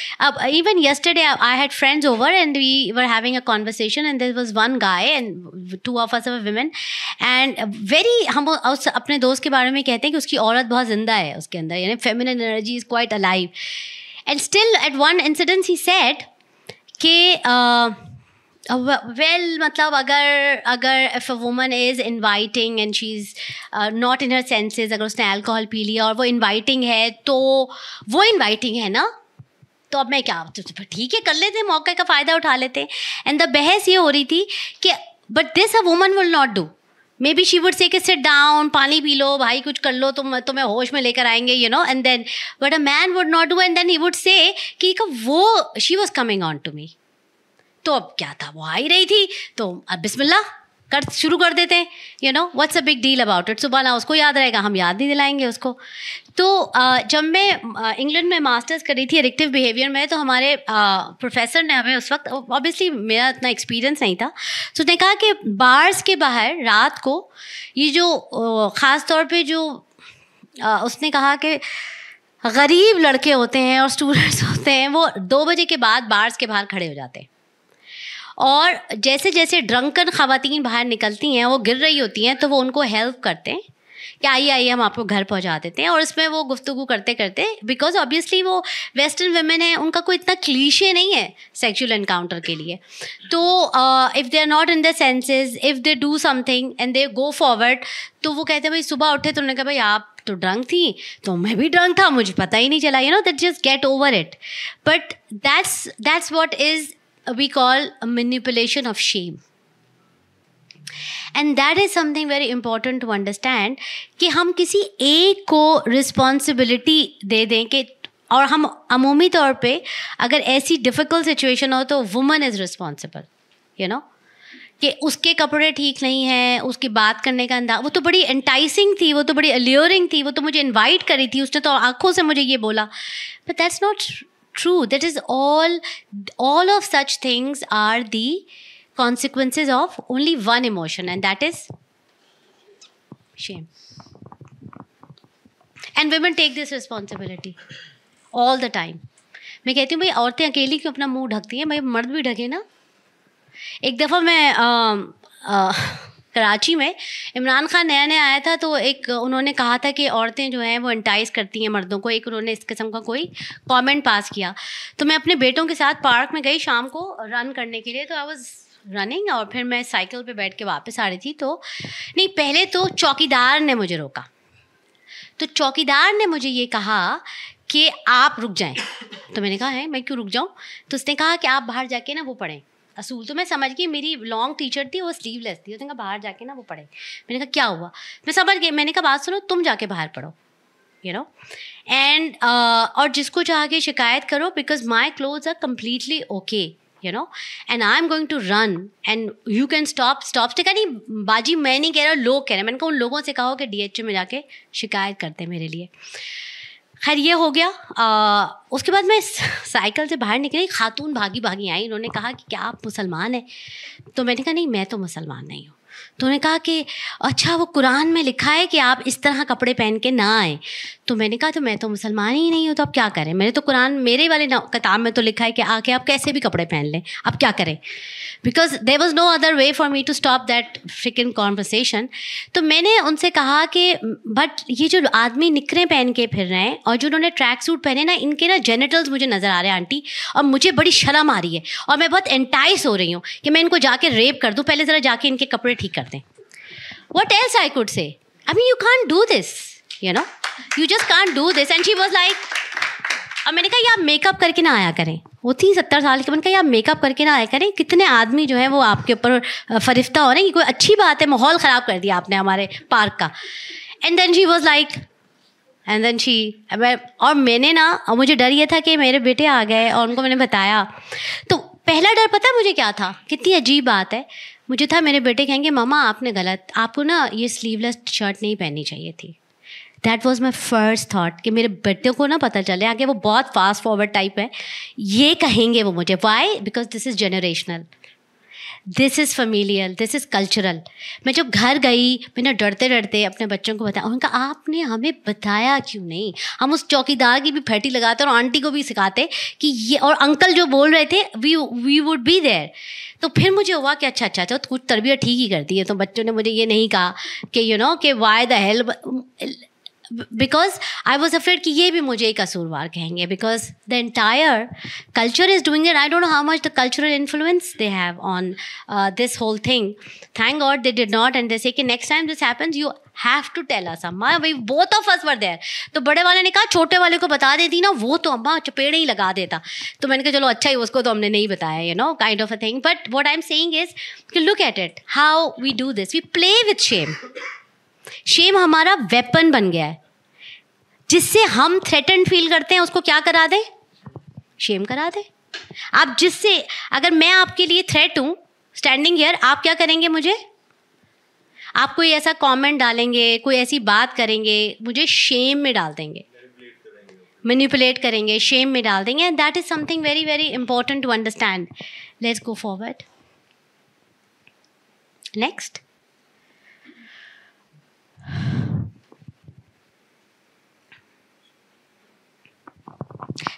Even yesterday I had friends over and we were having a conversation, and there was one guy and 2 of us were women, and हम अपने दोस्त के बारे में कहते हैं कि उसकी औरत बहुत जिंदा है उसके अंदर, यानी feminine energy is quite alive. And still at one incident he said कि well, मतलब अगर if a woman is inviting and she's not in her senses, अगर उसने alcohol पी लिया और वो inviting है तो वो inviting है ना, तो अब मैं क्या, ठीक है कर लेते हैं, मौके का फ़ायदा उठा लेते हैं. एंड द बहस ये हो रही थी कि but this a woman will not do. Maybe she would say कि सिट डाउन, पानी पी लो भाई, कुछ कर लो, तुम्हें होश में लेकर आएंगे, you know. And then but a man would not do, and then he would say कि वो she was coming on to me. तो अब क्या था, वो आ ही रही थी, तो अब बिस्मिल्लाह कर शुरू कर देते हैं, you know. What's a big deal about it. सुबह ना उसको याद रहेगा, हम याद नहीं दिलाएंगे उसको. तो जब मैं इंग्लैंड में मास्टर्स कर रही थी एडिक्टिव बिहेवियर में, तो हमारे प्रोफेसर ने हमें उस वक्त, ऑब्वियसली मेरा इतना एक्सपीरियंस नहीं था, तो उसने कहा कि बार्स के बाहर रात को ये जो ख़ास तौर पे जो उसने कहा कि गरीब लड़के होते हैं और स्टूडेंट्स होते हैं, वो 2 बजे के बाद बार्स के बाहर खड़े हो जाते हैं, और जैसे जैसे ड्रंकन ख़वातीन बाहर निकलती हैं, वो गिर रही होती हैं, तो वो उनको हेल्प करते हैं कि आइए हम आपको घर पहुंचा देते हैं. और इसमें वो गुफ्तगू करते करते, बिकॉज ऑब्वियसली वो वेस्टर्न वुमेन है, उनका कोई इतना क्लीशे नहीं है सेक्सुअल एनकाउंटर के लिए. तो if they are not in the senses, if they do something and they go forward, तो वो कहते हैं भाई सुबह उठे तो उन्होंने कहा भाई आप तो ड्रंक थी, तो मैं भी ड्रंक था, मुझे पता ही नहीं चला, you know, that just get over it. But that's what is we call a manipulation of shame, and that is something very important to understand कि हम किसी एक को रिस्पॉन्सिबिलिटी दे दें कि, और हम अमूमी तौर पे अगर ऐसी डिफ़िकल्ट सिचुएशन हो तो woman is responsible, you know, कि उसके कपड़े ठीक नहीं हैं, उसकी बात करने का अंदाज, वो तो बड़ी एंटाइसिंग थी, वो तो बड़ी अल्यूरिंग थी, वो तो मुझे इनवाइट करी थी, उसने तो आंखों से मुझे ये बोला. But that's not true. That is all of such things are the consequences of only one emotion, and that is shame. And women take this responsibility all the time. मैं कहती हूँ भाई औरतें अकेली क्यों अपना मुंह ढकती हैं, भाई मर्द भी ढके ना. एक दफ़ा मैं कराची में, इमरान खान नया नया आया था, तो एक उन्होंने कहा था कि औरतें जो हैं वो एंटाइज करती हैं मर्दों को, एक उन्होंने इस किस्म का कोई कमेंट पास किया. तो मैं अपने बेटों के साथ पार्क में गई शाम को रन करने के लिए, तो आई वाज रनिंग, और फिर मैं साइकिल पे बैठ के वापस आ रही थी. तो नहीं, पहले तो चौकीदार ने मुझे रोका. तो चौकीदार ने मुझे ये कहा कि आप रुक जाएं. तो मैंने कहा है मैं क्यों रुक जाऊं? तो उसने कहा कि आप बाहर जाके ना वो पढ़ें असूल. तो मैं समझ गई, मेरी लॉन्ग टी शर्ट थी, वो स्लीवलेस थी. उसने कहा बाहर जाके ना वो पढ़े. मैंने कहा क्या हुआ? मैं समझ गई. मैंने कहा बात सुनो, तुम जाके बाहर पढ़ो, यू नो, एंड और जिसको चाह के शिकायत करो, because my clothes are completely okay, you know, and I am going to run and you can stop. कहा नहीं बाजी, मैं नहीं कह रहा, लोग कह रहे हैं. मैंने कहा उन लोगों से कहो कि DHA में जाके शिकायत करते हैं मेरे लिए. खैर ये हो गया. उसके बाद मैं साइकिल से बाहर निकली, खातून भागी भागी आई. उन्होंने कहा कि क्या आप मुसलमान हैं? तो मैंने कहा नहीं, मैं तो मुसलमान नहीं हूँ. तो उन्होंने कहा कि अच्छा वो कुरान में लिखा है कि आप इस तरह कपड़े पहन के ना आए. तो मैंने कहा तो मैं तो मुसलमान ही नहीं हूँ, तो अब क्या करें? मैंने तो कुरान, मेरे वाले किताब में तो लिखा है कि आके आप कैसे भी कपड़े पहन लें, अब क्या करें? Because there was no other way for me to stop that freaking conversation. तो मैंने उनसे कहा कि बट ये जो आदमी निकरें पहन के फिर रहे हैं और जो उन्होंने ट्रैक सूट पहने ना, इनके ना जेनिटल्स मुझे नज़र आ रहे हैं आंटी, और मुझे बड़ी शर्म आ रही है और मैं बहुत एंटाइस हो रही हूँ कि मैं इनको जाके रेप कर दूँ. पहले ज़रा जाके इनके कपड़े ठीक कर दें. What else I could say? I mean, you can't do this, you know? You just can't do this. And she was like, अब मैंने कहा आप मेकअप करके ना आया करें. वो थी 70 साल की. मैंने कहा आप मेकअप करके ना आया करें. कितने आदमी जो है वो आपके ऊपर फरिश्ता हो रहे हैं, ये कोई अच्छी बात है? माहौल ख़राब कर दिया आपने हमारे पार्क का. And then she was like, and then she, और मैंने ना, और मुझे डर ये था कि मेरे बेटे आ गए और उनको मैंने बताया. तो पहला डर पता मुझे क्या था? कितनी अजीब बात है. मुझे था मेरे बेटे कहेंगे मामा आपने गलत, आपको ना ये स्लीवलेस शर्ट नहीं पहननी चाहिए थी. That was my first thought कि मेरे बेटे को ना पता चले आगे, वो बहुत फास्ट फॉरवर्ड टाइप है, ये कहेंगे वो मुझे. Why? Because this is generational. This is familial, this is cultural. मैं जब घर गई, मैंने डरते डरते अपने बच्चों को बताया. उन्होंने कहा आपने हमें बताया क्यों नहीं. हम उस चौकीदार की भी फैटी लगाते और आंटी को भी सिखाते कि ये, और अंकल जो बोल रहे थे वी वुड बी देयर. तो फिर मुझे हुआ कि अच्छा तो कुछ तरबियत ठीक ही करती है. तो बच्चों ने मुझे ये नहीं कहा कि कि why the hell, because I was afraid कि ये भी मुझे कसूरवार कहेंगे, because the entire culture is doing it. I don't know how much the cultural influence they have on this whole thing. Thank God they did not, and they say कि next time this happens you have to tell us. अम्मा भाई both of us were there. तो बड़े वाले ने कहा छोटे वाले को बता देती ना, वो तो अम्मा चपेड़े ही लगा देता. तो मैंने कहा चलो अच्छा ही, उसको तो हमने नहीं बताया, kind of a thing. But what I am saying is कि look at it, how we do this, we play with shame. Shame हमारा वेपन बन गया है. जिससे हम थ्रेटेंड फील करते हैं उसको क्या करा दे, शेम करा दे. आप जिससे, अगर मैं आपके लिए थ्रेट हूं स्टैंडिंग हियर, आप क्या करेंगे मुझे, आप कोई ऐसा कमेंट डालेंगे, कोई ऐसी बात करेंगे, मुझे शेम में डाल देंगे, मैनिपुलेट करेंगे, शेम में डाल देंगे. And that is something very very important to understand. Let's go forward. Next.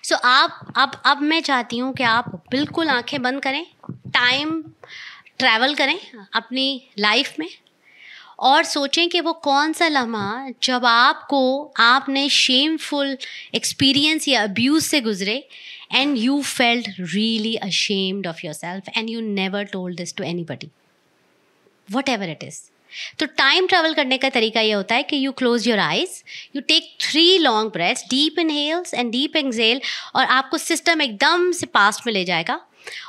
So अब मैं चाहती हूँ कि आप बिल्कुल आंखें बंद करें, टाइम ट्रैवल करें अपनी लाइफ में और सोचें कि वो कौन सा लम्हा जब आपने शेमफुल एक्सपीरियंस या अब्यूज़ से गुजरे and you felt really ashamed of yourself and you never told this to anybody, whatever it is. तो टाइम ट्रैवल करने का तरीका ये होता है कि you close your eyes, you take 3 long breaths, deep inhales and deep exhale, और आपको सिस्टम एकदम से पास्ट में ले जाएगा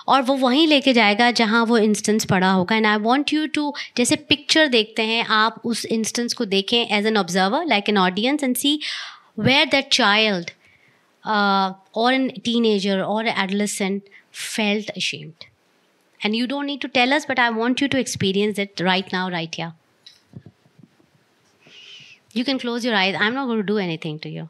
और वो वहीं लेके जाएगा जहाँ वो इंस्टेंस पड़ा होगा. And I want you to, जैसे पिक्चर देखते हैं, आप उस इंस्टेंस को देखें as an observer, like an audience, and see where that child और एन टीनेजर और adolescent felt ashamed. And you don't need to tell us, but I want you to experience it right now, right here. You can close your eyes. I'm not going to do anything to you.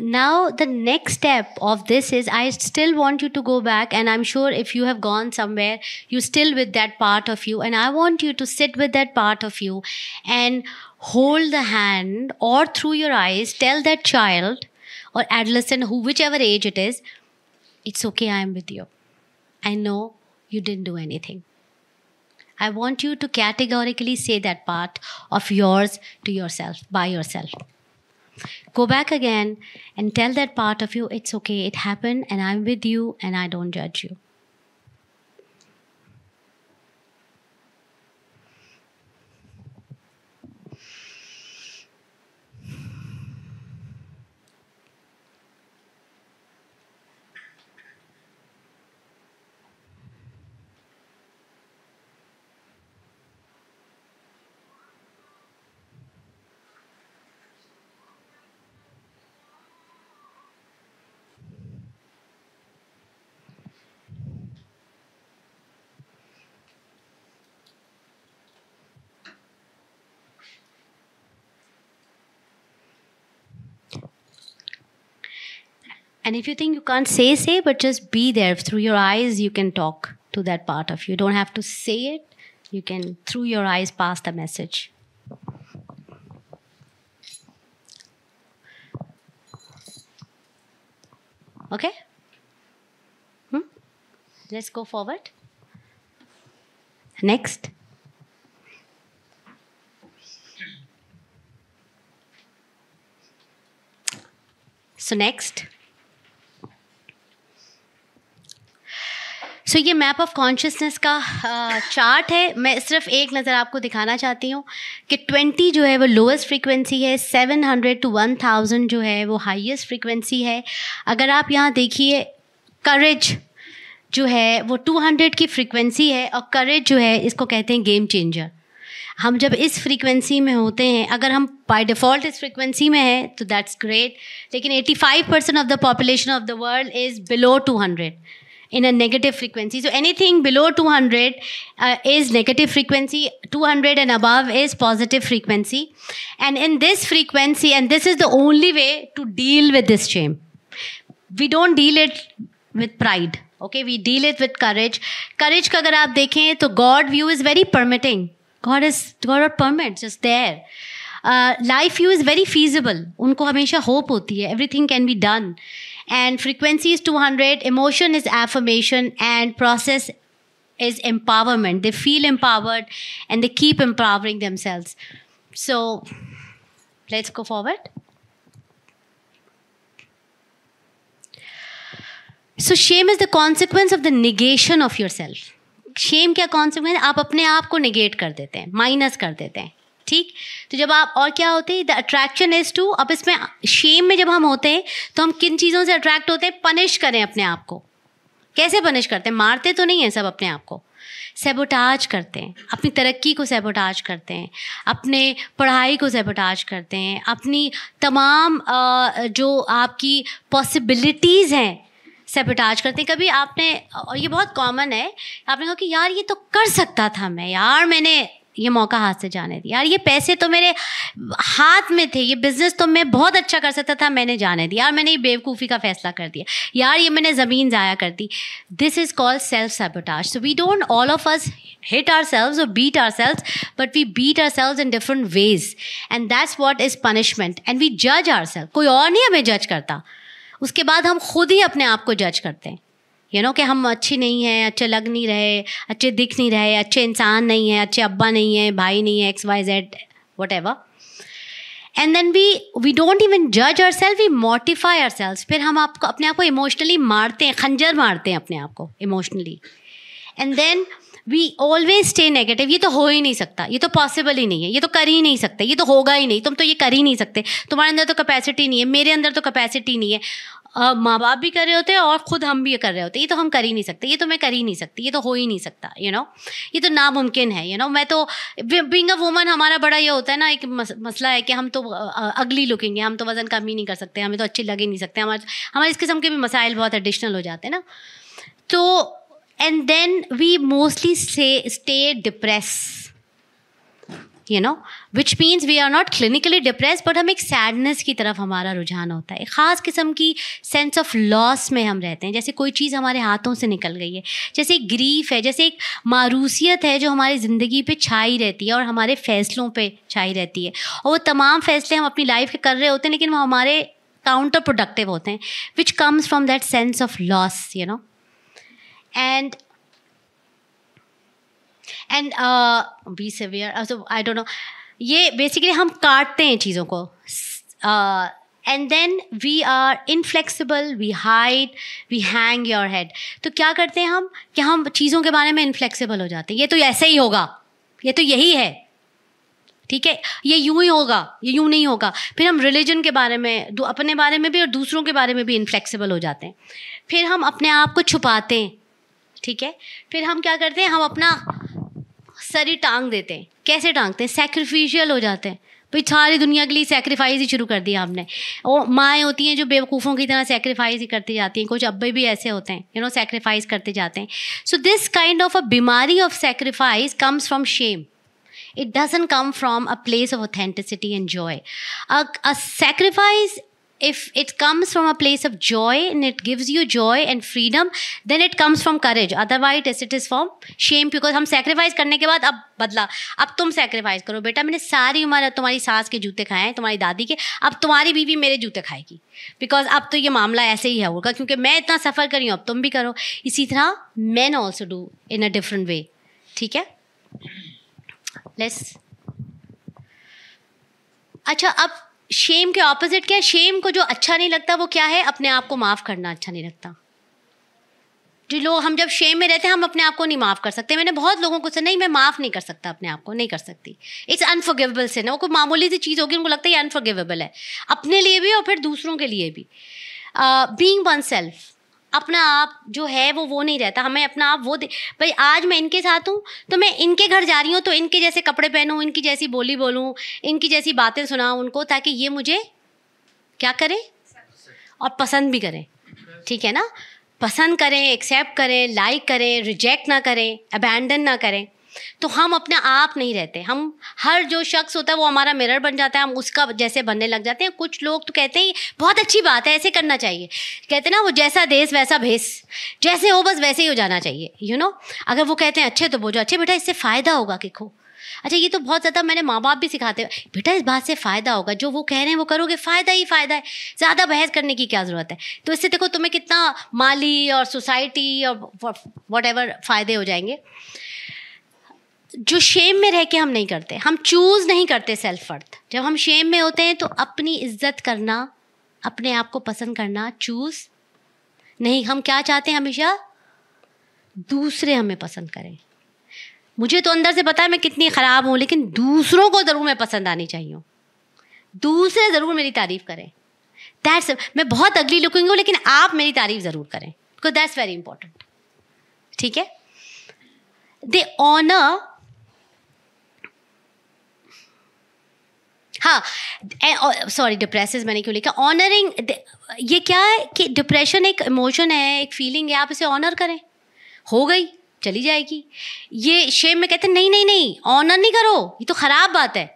Now the next step of this is, I still want you to go back, and I'm sure if you have gone somewhere, you're still with that part of you, and I want you to sit with that part of you and hold the hand, or through your eyes tell that child or adolescent, whichever age it is, it's okay, I am with you. I know you didn't do anything. I want you to categorically say that part of yours to yourself, by yourself. Go back again and tell that part of you, it's okay, it happened, and I'm with you, and I don't judge you. And if you think you can't say, but just be there. Through your eyes, you can talk to that part of you. You don't have to say it. You can, through your eyes, pass the message. Okay? Let's go forward. Next. So next. सो ये मैप ऑफ कॉन्शियसनेस का चार्ट है. मैं सिर्फ एक नज़र आपको दिखाना चाहती हूँ कि 20 जो है वो लोएस्ट फ्रीक्वेंसी है, 700 to 1000 जो है वो हाईएस्ट फ्रीक्वेंसी है. अगर आप यहाँ देखिए करेज जो है वो 200 की फ्रीक्वेंसी है, और करेज जो है इसको कहते हैं गेम चेंजर. हम जब इस फ्रीक्वेंसी में होते हैं, अगर हम बाय डिफ़ॉल्ट इस फ्रीक्वेंसी में हैं तो दैट्स ग्रेट, लेकिन 85% of the population of the world is below 200 in a negative frequency. So anything below 200 is negative frequency, 200 and above is positive frequency. And in this frequency, and this is the only way to deal with this shame. We don't deal it with pride, okay? We deal it with courage. Courage का अगर आप देखें तो God view is very permitting. God permits, just there. Life view is very feasible. उनको हमेशा hope होती है, everything can be done. And frequency is 200, emotion is affirmation, and process is empowerment. They feel empowered and they keep empowering themselves. So let's go forward. So shame is the consequence of the negation of yourself. Shame क्या consequence? आप अपने आप को negate कर देते हैं, minus कर देते हैं. ठीक, तो जब आप, और क्या होते हैं, द अट्रैक्शन इज टू, अब इसमें शेम में जब हम होते हैं तो हम किन चीज़ों से अट्रैक्ट होते हैं? पनिश करें अपने आप को. कैसे पनिश करते हैं? मारते तो नहीं है सब अपने आप को, सैबोटाज करते हैं, अपनी तरक्की को सैबोटाज करते हैं, अपने पढ़ाई को सैबोटाज करते हैं, अपनी तमाम जो आपकी पॉसिबिलिटीज़ हैं सैबोटाज करते हैं. कभी आपने, और ये बहुत कॉमन है, आपने कहा कि यार ये तो कर सकता था मैं, यार मैंने ये मौका हाथ से जाने दिया, यार ये पैसे तो मेरे हाथ में थे, ये बिज़नेस तो मैं बहुत अच्छा कर सकता था, मैंने जाने दिया, यार मैंने ये बेवकूफ़ी का फ़ैसला कर दिया, यार ये मैंने ज़मीन ज़ाया कर दी. This is called self sabotage. So we don't all of us hit ourselves or beat ourselves, but we beat ourselves in different ways, and that's what is punishment. And we judge ourselves. कोई और नहीं हमें जज करता, उसके बाद हम खुद ही अपने आप को जज करते हैं. कि हम अच्छी नहीं हैं, अच्छे लग नहीं रहे, अच्छे दिख नहीं रहे, अच्छे इंसान नहीं हैं, अच्छे अब्बा नहीं हैं, भाई नहीं है, XYZ whatever. And then we don't even judge ourselves, we mortify ourselves. फिर हम अपने आप को इमोशनली मारते हैं, खंजर मारते हैं अपने आप को emotionally. And then we always stay negative. ये तो हो ही नहीं सकता, ये तो पॉसिबल ही नहीं है, ये तो कर ही नहीं सकते, ये तो होगा ही नहीं, तुम तो ये कर ही नहीं सकते, तुम्हारे अंदर तो कैपेसिटी नहीं है, मेरे अंदर तो कैपेसिटी नहीं है. माँ बाप भी कर रहे होते हैं और ख़ुद हम भी कर रहे होते हैं, ये तो हम कर ही नहीं सकते, ये तो मैं कर ही नहीं सकती, ये तो हो ही नहीं सकता, ये तो नामुमकिन है. मैं तो बीइंग अ वुमन, हमारा बड़ा ये होता है ना, एक मसला है कि हम तो अगली लुकिंग है, हम तो वज़न कम ही नहीं कर सकते, हमें तो अच्छे लग ही नहीं सकते, हमारे इस किस्म के भी मसाइल बहुत एडिशनल हो जाते हैं ना. तो and then we mostly stay depressed, which means we are not clinically depressed, but हम एक sadness की तरफ हमारा रुझान होता है, एक ख़ास किस्म की sense of loss में हम रहते हैं, जैसे कोई चीज़ हमारे हाथों से निकल गई है, जैसे एक ग्रीफ है, जैसे एक मारूसियत है जो हमारी ज़िंदगी पे छाई रहती है और हमारे फ़ैसलों पे छाई रहती है, और वो तमाम फ़ैसले हम अपनी लाइफ के कर रहे होते हैं, लेकिन वो हमारे काउंटर प्रोडक्टिव होते हैं, which comes from that sense of loss, and be severe. So I don't know, ये बेसिकली हम काटते हैं चीज़ों को, and then we are inflexible, we hide, we hang your head. तो क्या करते हैं हम कि हम चीज़ों के बारे में इनफ्लेक्सिबल हो जाते हैं, ये तो ऐसे ही होगा, ये तो यही है, ठीक है, ये यूं ही होगा, ये यूं नहीं होगा. फिर हम रिलीजन के बारे में, अपने बारे में भी और दूसरों के बारे में भी इनफ्लेक्सिबल हो जाते हैं. फिर हम अपने आप को छुपाते हैं, ठीक है. फिर हम क्या करते हैं, हम अपना सर ही टांग देते हैं. कैसे टांगते हैं? सैक्रिफिशियल हो जाते हैं. भाई सारी दुनिया के लिए सैक्रिफाइस ही शुरू कर दिया हमने. वो माएँ होती हैं जो बेवकूफ़ों की तरह सैक्रिफाइस ही करती जाती हैं, कुछ अब्बे भी ऐसे होते हैं, सैक्रिफाइस करते जाते हैं. So this kind of a बीमारी of sacrifice comes from shame. It doesn't come from a place of authenticity and joy. A sacrifice, if it comes from a place of joy and it gives you joy and freedom, then it comes from courage. Otherwise it is from shame, because हम sacrifice करने के बाद अब बदला, अब तुम sacrifice करो बेटा, मैंने सारी उम्र तुम्हारी सास के जूते खाए हैं, तुम्हारी दादी के, अब तुम्हारी बीवी मेरे जूते खाएगी, बिकॉज अब तो ये मामला ऐसे ही है होगा, क्योंकि मैं इतना सफ़र करी हूँ, अब तुम भी करो. इसी तरह men also do in a different way. ठीक है. अच्छा, अब शेम के ऑपोजिट क्या है? शेम को जो अच्छा नहीं लगता वो क्या है? अपने आप को माफ़ करना अच्छा नहीं लगता. जो लोग, हम जब शेम में रहते हैं हम अपने आप को नहीं माफ़ कर सकते. मैंने बहुत लोगों को सुना, नहीं मैं माफ़ नहीं कर सकता अपने आप को, नहीं कर सकती. इट्स अनफॉरगिवेबल सिन. वो कोई मामूली सी चीज़ होगी, उनको लगता है ये अनफॉरगिवेबल है, अपने लिए भी और फिर दूसरों के लिए भी. बीइंग वन सेल्फ, अपना आप जो है वो नहीं रहता. हमें अपना आप वो भाई आज मैं इनके साथ हूँ तो मैं इनके घर जा रही हूँ तो इनके जैसे कपड़े पहनूँ, इनकी जैसी बोली बोलूँ, इनकी जैसी बातें सुनाऊँ उनको, ताकि ये मुझे क्या करें और पसंद भी करें. ठीक है ना, पसंद करें, एक्सेप्ट करें, लाइक करें, रिजेक्ट ना करें, अबैंडन ना करें. तो हम अपने आप नहीं रहते. हम हर जो शख्स होता है वो हमारा मिरर बन जाता है, हम उसका जैसे बनने लग जाते हैं. कुछ लोग तो कहते हैं बहुत अच्छी बात है, ऐसे करना चाहिए. कहते हैं ना वो जैसा देश वैसा भेस, जैसे हो बस वैसे ही हो जाना चाहिए. यू नो, अगर वो कहते हैं अच्छे तो बोझो अच्छे, बेटा इससे फ़ायदा होगा कि खो. अच्छा, ये तो बहुत ज़्यादा मैंने माँ बाप भी सिखाते हैं, बेटा इस बात से फ़ायदा होगा, जो वो कह रहे हैं वो करोगे, फ़ायदा ही फ़ायदा है, ज़्यादा बहस करने की क्या ज़रूरत है. तो इससे देखो तुम्हें कितना माली और सोसाइटी और व्हाटएवर फ़ायदे हो जाएंगे. जो शेम में रह के हम नहीं करते, हम चूज़ नहीं करते सेल्फ वर्थ. जब हम शेम में होते हैं तो अपनी इज्जत करना, अपने आप को पसंद करना चूज़ नहीं. हम क्या चाहते हैं, हमेशा दूसरे हमें पसंद करें. मुझे तो अंदर से पता है मैं कितनी ख़राब हूँ, लेकिन दूसरों को ज़रूर मैं पसंद आनी चाहिए. दूसरे ज़रूर मेरी तारीफ़ करें. दैट्स, मैं बहुत अगली लुकिंग हूँ लेकिन आप मेरी तारीफ़ ज़रूर करें, बिकॉज दैट्स वेरी इंपॉर्टेंट. ठीक है. दे ऑनर, हाँ सॉरी डिप्रेसिव मैंने क्यों लिखा. ऑनरिंग, ये क्या है कि डिप्रेशन एक इमोशन है, एक फीलिंग है, आप इसे ऑनर करें, हो गई चली जाएगी. ये शेम में कहते हैं नहीं नहीं नहीं, ऑनर नहीं करो, ये तो ख़राब बात है,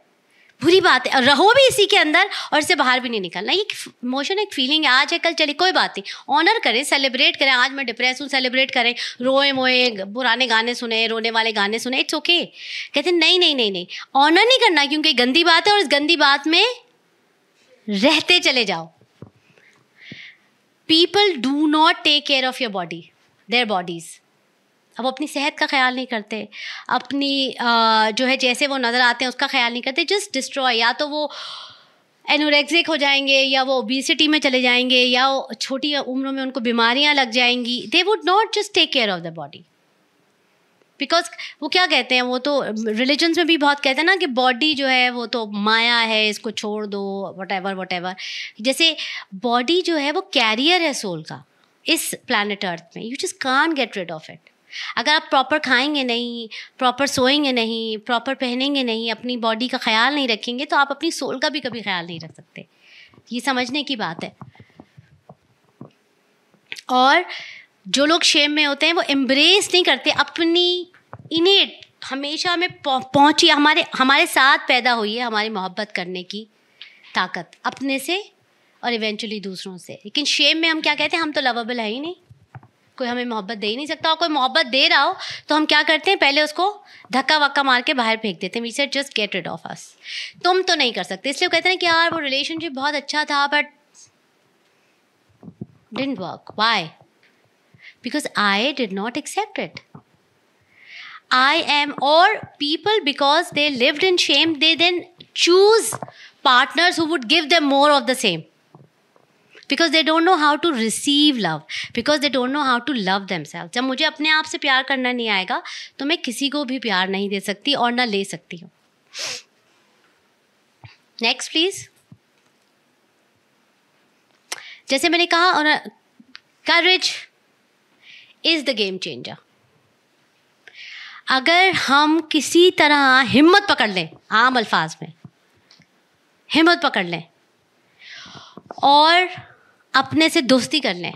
बुरी बात है, रहो भी इसी के अंदर और इससे बाहर भी नहीं निकलना. ये इमोशन एक फीलिंग है, आज है कल चली, कोई बात नहीं. ऑनर करें, सेलिब्रेट करें. आज मैं डिप्रेस हूँ, सेलिब्रेट करें, रोए मोए पुराने गाने सुने, रोने वाले गाने सुने, इट्स ओके. कहते हैं नहीं नहीं नहीं नहीं, ऑनर नहीं करना क्योंकि गंदी बात है और इस गंदी बात में रहते चले जाओ. People do not take care of your body, their bodies. अब अपनी सेहत का ख्याल नहीं करते, अपनी जो है जैसे वो नज़र आते हैं उसका ख्याल नहीं करते. Just destroy. या तो वो एनोरेक्सिक हो जाएंगे, या वो ओबेसिटी में चले जाएंगे, या वो छोटी उम्र में उनको बीमारियां लग जाएंगी. They would not just take care of the body, because वो क्या कहते हैं, वो तो रिलीजन्स में भी बहुत कहते हैं ना कि बॉडी जो है वो तो माया है, इसको छोड़ दो, वट एवर. जैसे बॉडी जो है वो कैरियर है सोल का इस प्लैनेट अर्थ में. You just can't get rid of it. अगर आप प्रॉपर खाएंगे नहीं, प्रॉपर सोएंगे नहीं, प्रॉपर पहनेंगे नहीं, अपनी बॉडी का ख्याल नहीं रखेंगे, तो आप अपनी सोल का भी कभी ख्याल नहीं रख सकते. ये समझने की बात है. और जो लोग शेम में होते हैं वो एम्ब्रेस नहीं करते अपनी इनेट, हमेशा हमें पहुँची, हमारे साथ पैदा हुई है हमारी मोहब्बत करने की ताकत, अपने से और इवेंचुअली दूसरों से. लेकिन शेम में हम क्या कहते हैं, हम तो लवेबल है ही नहीं, कोई हमें मोहब्बत दे ही नहीं सकता. और कोई मोहब्बत दे रहा हो तो हम क्या करते हैं, पहले उसको धक्का वक्का मार के बाहर फेंक देते हैं. We said just get rid of us. तुम तो नहीं कर सकते. इसलिए कहते हैं कि यार वो रिलेशनशिप बहुत अच्छा था but didn't work. Why? Because I did not accept it. I am, or people because they lived in shame, they then choose partners who would give them more of the same. Because they don't know how to receive love, because they don't know how to love themselves. जब मुझे अपने आप से प्यार करना नहीं आएगा तो मैं किसी को भी प्यार नहीं दे सकती और ना ले सकती हूँ. Next please. जैसे मैंने कहा, courage is the game changer. अगर हम किसी तरह हिम्मत पकड़ लें, आम अल्फाज में हिम्मत पकड़ लें और अपने से दोस्ती कर लें,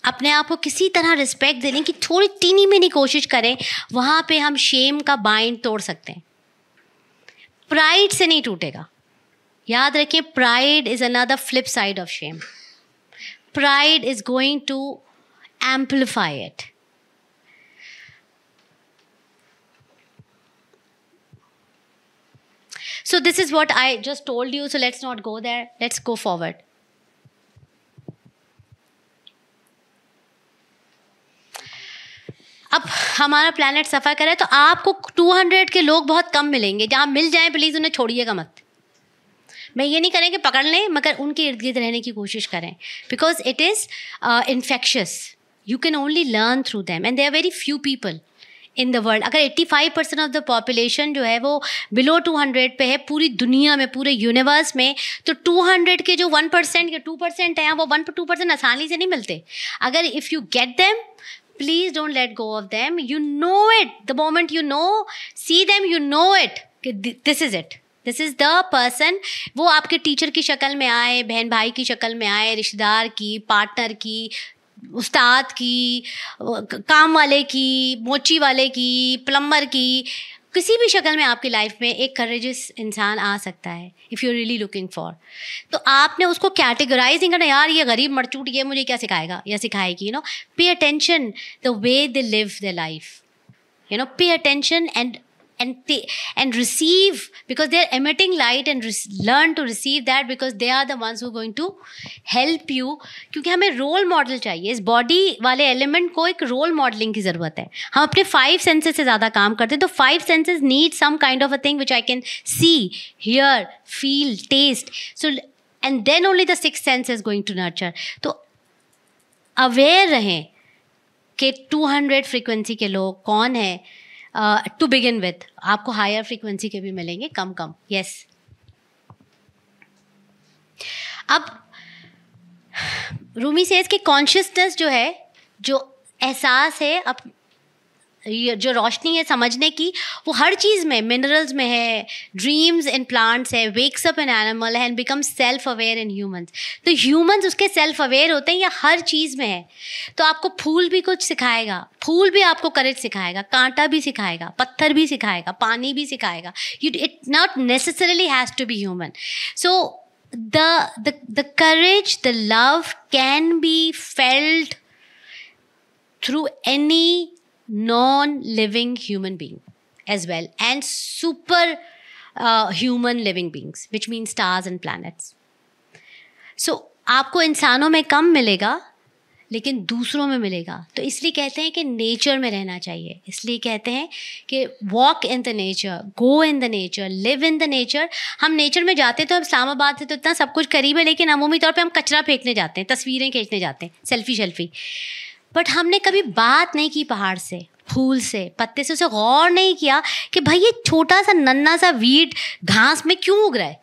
अपने आप को किसी तरह रिस्पेक्ट देने की थोड़ी टीनी मिनी कोशिश करें, वहाँ पे हम शेम का बाइंड तोड़ सकते हैं. प्राइड से नहीं टूटेगा. याद रखें, pride is another flip side of shame. Pride is going to amplify it. So this is what I just told you, so let's not go there, let's go forward. अब हमारा प्लैनेट सफ़र करे तो आपको 200 के लोग बहुत कम मिलेंगे. जहाँ मिल जाएं प्लीज़ उन्हें छोड़िएगा मत. मैं ये नहीं करें कि पकड़ लें, मगर उनके इर्द गिर्द रहने की कोशिश करें, because it is infectious. You can only learn through them, and there are very few people in the world. अगर 85% of the population जो है वो below 200 पे है पूरी दुनिया में, पूरे यूनिवर्स में, तो 200 के जो 1% या 2% हैं वो 1-2% आसानी से नहीं मिलते. अगर if you get them, please don't let go of them. You know it. The moment you know, see them, you know it. This is it. This is the person. वो आपके टीचर की शक्ल में आए, बहन भाई की शक्ल में आए, रिश्तेदार की, पार्टनर की, उस्ताद की, काम वाले की, मोची वाले की, प्लम्बर की, किसी भी शक्ल में आपकी लाइफ में एक करेजियस इंसान आ सकता है if you really looking for. तो आपने उसको कैटेगराइज नहीं करना, यार ये गरीब मरचूट ये मुझे क्या सिखाएगा या सिखाएगी. Pay attention the way they live the life. Pay attention and receive, because they are emitting light, and learn to receive that, because they are the ones who are going to help you. क्योंकि हमें रोल मॉडल चाहिए. इस बॉडी वाले एलिमेंट को एक रोल मॉडलिंग की ज़रूरत है. हम अपने 5 सेंसेस से ज़्यादा काम करते हैं, तो 5 senses need some kind of a thing which I can see, hear, feel, taste. So and then only the 6th sense is going to nurture. तो अवेयर रहें कि 200 फ्रीक्वेंसी के लोग कौन है. टू बिगिन विथ, आपको हायर फ्रीक्वेंसी के भी मिलेंगे कम. यस. अब रूमी सेज कि कॉन्शियसनेस जो है, जो एहसास है, अब जो रोशनी है समझने की, वो हर चीज़ में, मिनरल्स में है, ड्रीम्स इन प्लांट्स है, वेक्स अप इन एनिमल है, and become self aware in humans. तो ह्यूमंस उसके सेल्फ अवेयर होते हैं, या हर चीज़ में है. तो आपको फूल भी कुछ सिखाएगा, फूल भी आपको करेज सिखाएगा, कांटा भी सिखाएगा, पत्थर भी सिखाएगा, पानी भी सिखाएगा. It not necessarily has to be human. So the courage, the love can be felt through any non-living human being as well, and super human living beings, which means stars and planets. So आपको इंसानों में कम मिलेगा, लेकिन दूसरों में मिलेगा. तो इसलिए कहते हैं कि नेचर में रहना चाहिए. इसलिए कहते हैं कि walk in the nature, go in the nature, live in the nature. हम नेचर में जाते तो, हम इस्लामाबाद से तो इतना सब कुछ करीब है, लेकिन अमूमी तौर पे हम कचरा फेंकने जाते हैं, तस्वीरें खींचने जाते हैं, सेल्फी. बट हमने कभी बात नहीं की पहाड़ से, फूल से, पत्ते से, उसे गौर नहीं किया कि भाई ये छोटा सा नन्ना सा वीड घास में क्यों उग रहा है.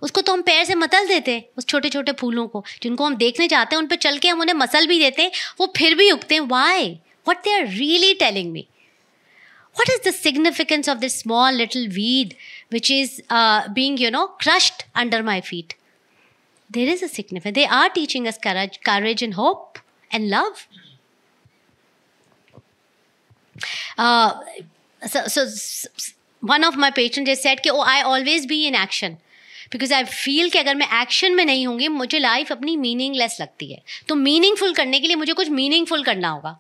उसको तो हम पैर से मसल देते हैं, उस छोटे छोटे फूलों को जिनको हम देखने जाते हैं, उन पर चल के हम उन्हें मसल भी देते हैं, वो फिर भी उगते हैं. Why? What they are really telling me? What is the significance of this small little weed which is being crushed under my feet? There is a significance. They are teaching us courage and hope and love. So one of my patients just said कि I always be in action because I feel कि अगर मैं एक्शन में नहीं होंगी, मुझे लाइफ अपनी मीनिंगलेस लगती है. तो मीनिंगफुल करने के लिए मुझे कुछ मीनिंगफुल करना होगा.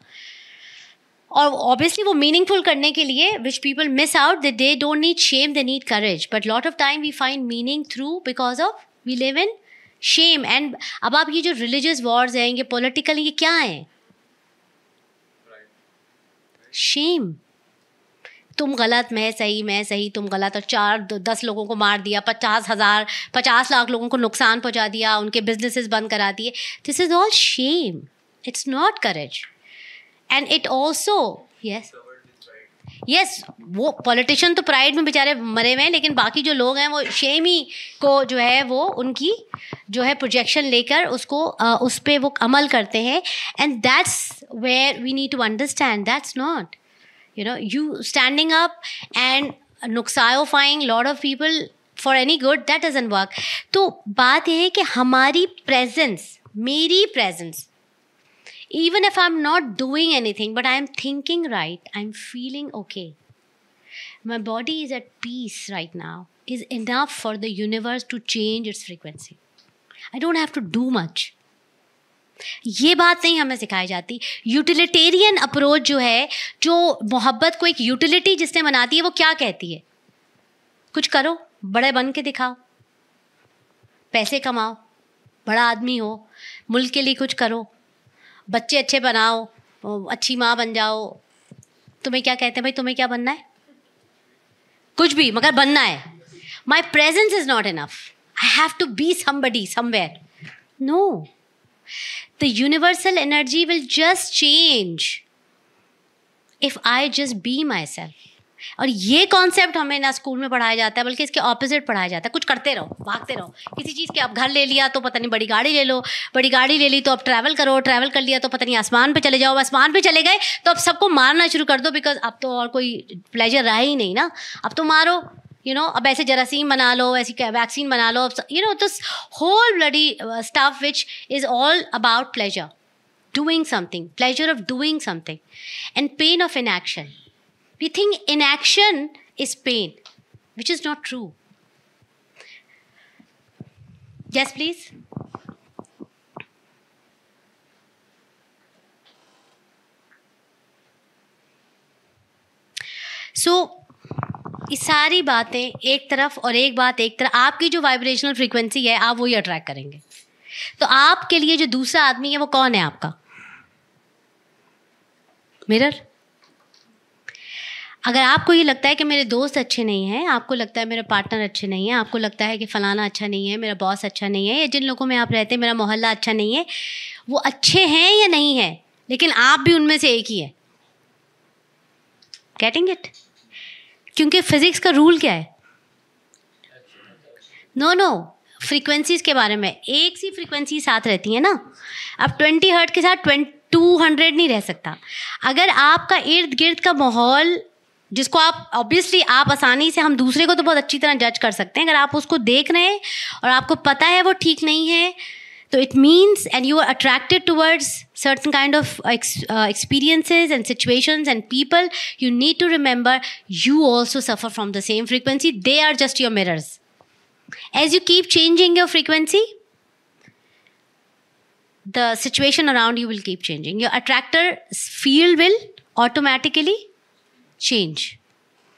और ऑब्वियसली वो मीनिंगफुल करने के लिए which people miss out, they don't need shame, they need courage. But lot of time we find meaning through because of we live in shame. And अब आप ये जो रिलीजियस वॉर्स हैं, ये पॉलिटिकल, ये क्या हैं? शेम. तुम गलत, मैं सही, तुम गलत, और 4-10 लोगों को मार दिया, 50 लाख लोगों को नुकसान पहुंचा दिया, उनके बिजनेसेस बंद करा दिए. This is all shame. It's not courage. And it also yes, वो पॉलिटिशियन तो प्राइड में बेचारे मरे हुए हैं, लेकिन बाकी जो लोग हैं वो शेम ही को जो है वो उनकी जो है प्रोजेक्शन लेकर उसको उस पर वो अमल करते हैं. And that's where we need to understand that's not you standing up and nuxaifying lot of people for any good, that doesn't work. तो बात यह है कि हमारी presence, मेरी presence, even if I'm not doing anything but I'm thinking right, I'm feeling okay, my body is at peace right now, is enough for the universe to change its frequency. I don't have to do much. ये बात नहीं हमें सिखाई जाती. यूटिलिटेरियन अप्रोच जो है, जो मोहब्बत को एक यूटिलिटी जिसने मनाती है, वो क्या कहती है? कुछ करो, बड़े बन के दिखाओ, पैसे कमाओ, बड़ा आदमी हो, मुल्क के लिए कुछ करो, बच्चे अच्छे बनाओ, अच्छी माँ बन जाओ. तुम्हें क्या कहते हैं भाई? तुम्हें क्या बनना है? कुछ भी, मगर बनना है. My presence is not enough. I have to be somebody somewhere. No. The universal energy will just change if I just be myself. और ये कॉन्सेप्ट हमें ना स्कूल में पढ़ाया जाता है, बल्कि इसके ऑपोजिट पढ़ाया जाता है. कुछ करते रहो, भागते रहो. किसी चीज़ के अब घर ले लिया तो पता नहीं बड़ी गाड़ी ले लो, बड़ी गाड़ी ले ली तो अब ट्रैवल करो, ट्रैवल कर लिया तो पता नहीं आसमान पे चले जाओ, आसमान पे चले गए तो अब सबको मारना शुरू कर दो, बिकॉज अब तो और कोई प्लेजर रहा ही नहीं ना. अब तो मारो, अब ऐसे जरासीम बना लो, ऐसी वैक्सीन बना लो, this whole bloody stuff which is all about pleasure, doing something, pleasure of doing something, and pain of inaction. We think inaction is pain, which is not true. Yes, please. So, ये सारी बातें एक तरफ और एक बात एक तरफ. आपकी जो वाइब्रेशनल फ्रीक्वेंसी है आप वही अट्रैक्ट करेंगे. तो आपके लिए जो दूसरा आदमी है वो कौन है? आपका मिरर. अगर आपको ये लगता है कि मेरे दोस्त अच्छे नहीं हैं, आपको लगता है मेरे पार्टनर अच्छे नहीं हैं, आपको लगता है कि फ़लाना अच्छा नहीं है, मेरा बॉस अच्छा नहीं है, या जिन लोगों में आप रहते हैं मेरा मोहल्ला अच्छा नहीं है, वो अच्छे हैं या नहीं है, लेकिन आप भी उनमें से एक ही है. Getting it? क्योंकि फिजिक्स का रूल क्या है? नो फ्रीक्वेंसीज़ के बारे में. एक सी फ्रीक्वेंसी साथ रहती है ना. अब 20 हर्ट्ज़ के साथ 200 नहीं रह सकता. अगर आपका इर्द गिर्द का माहौल, जिसको आप ऑब्वियसली आप आसानी से, हम दूसरे को तो बहुत अच्छी तरह जज कर सकते हैं, अगर आप उसको देख रहे हैं और आपको पता है वो ठीक नहीं है, तो it means and you are attracted towards certain kind of experiences and situations and people, you need to remember you also suffer from the same frequency. They are just your mirrors. As you keep changing your frequency, the situation around you will keep changing. Your attractor field will automatically change.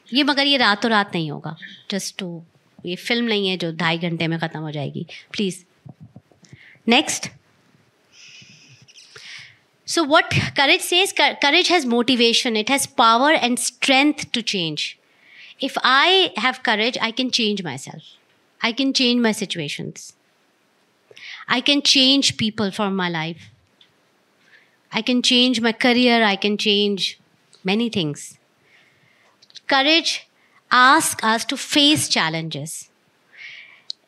ये मगर ये रातों रात नहीं होगा. जस्ट टू, ये फिल्म नहीं है जो 2.5 घंटे में ख़त्म हो जाएगी. Please next. So what courage says, courage has motivation, it has power and strength to change. If I have courage, I can change myself. I can change my situations. I can change people from my life. I can change my career. I can change many things. Courage asks us to face challenges.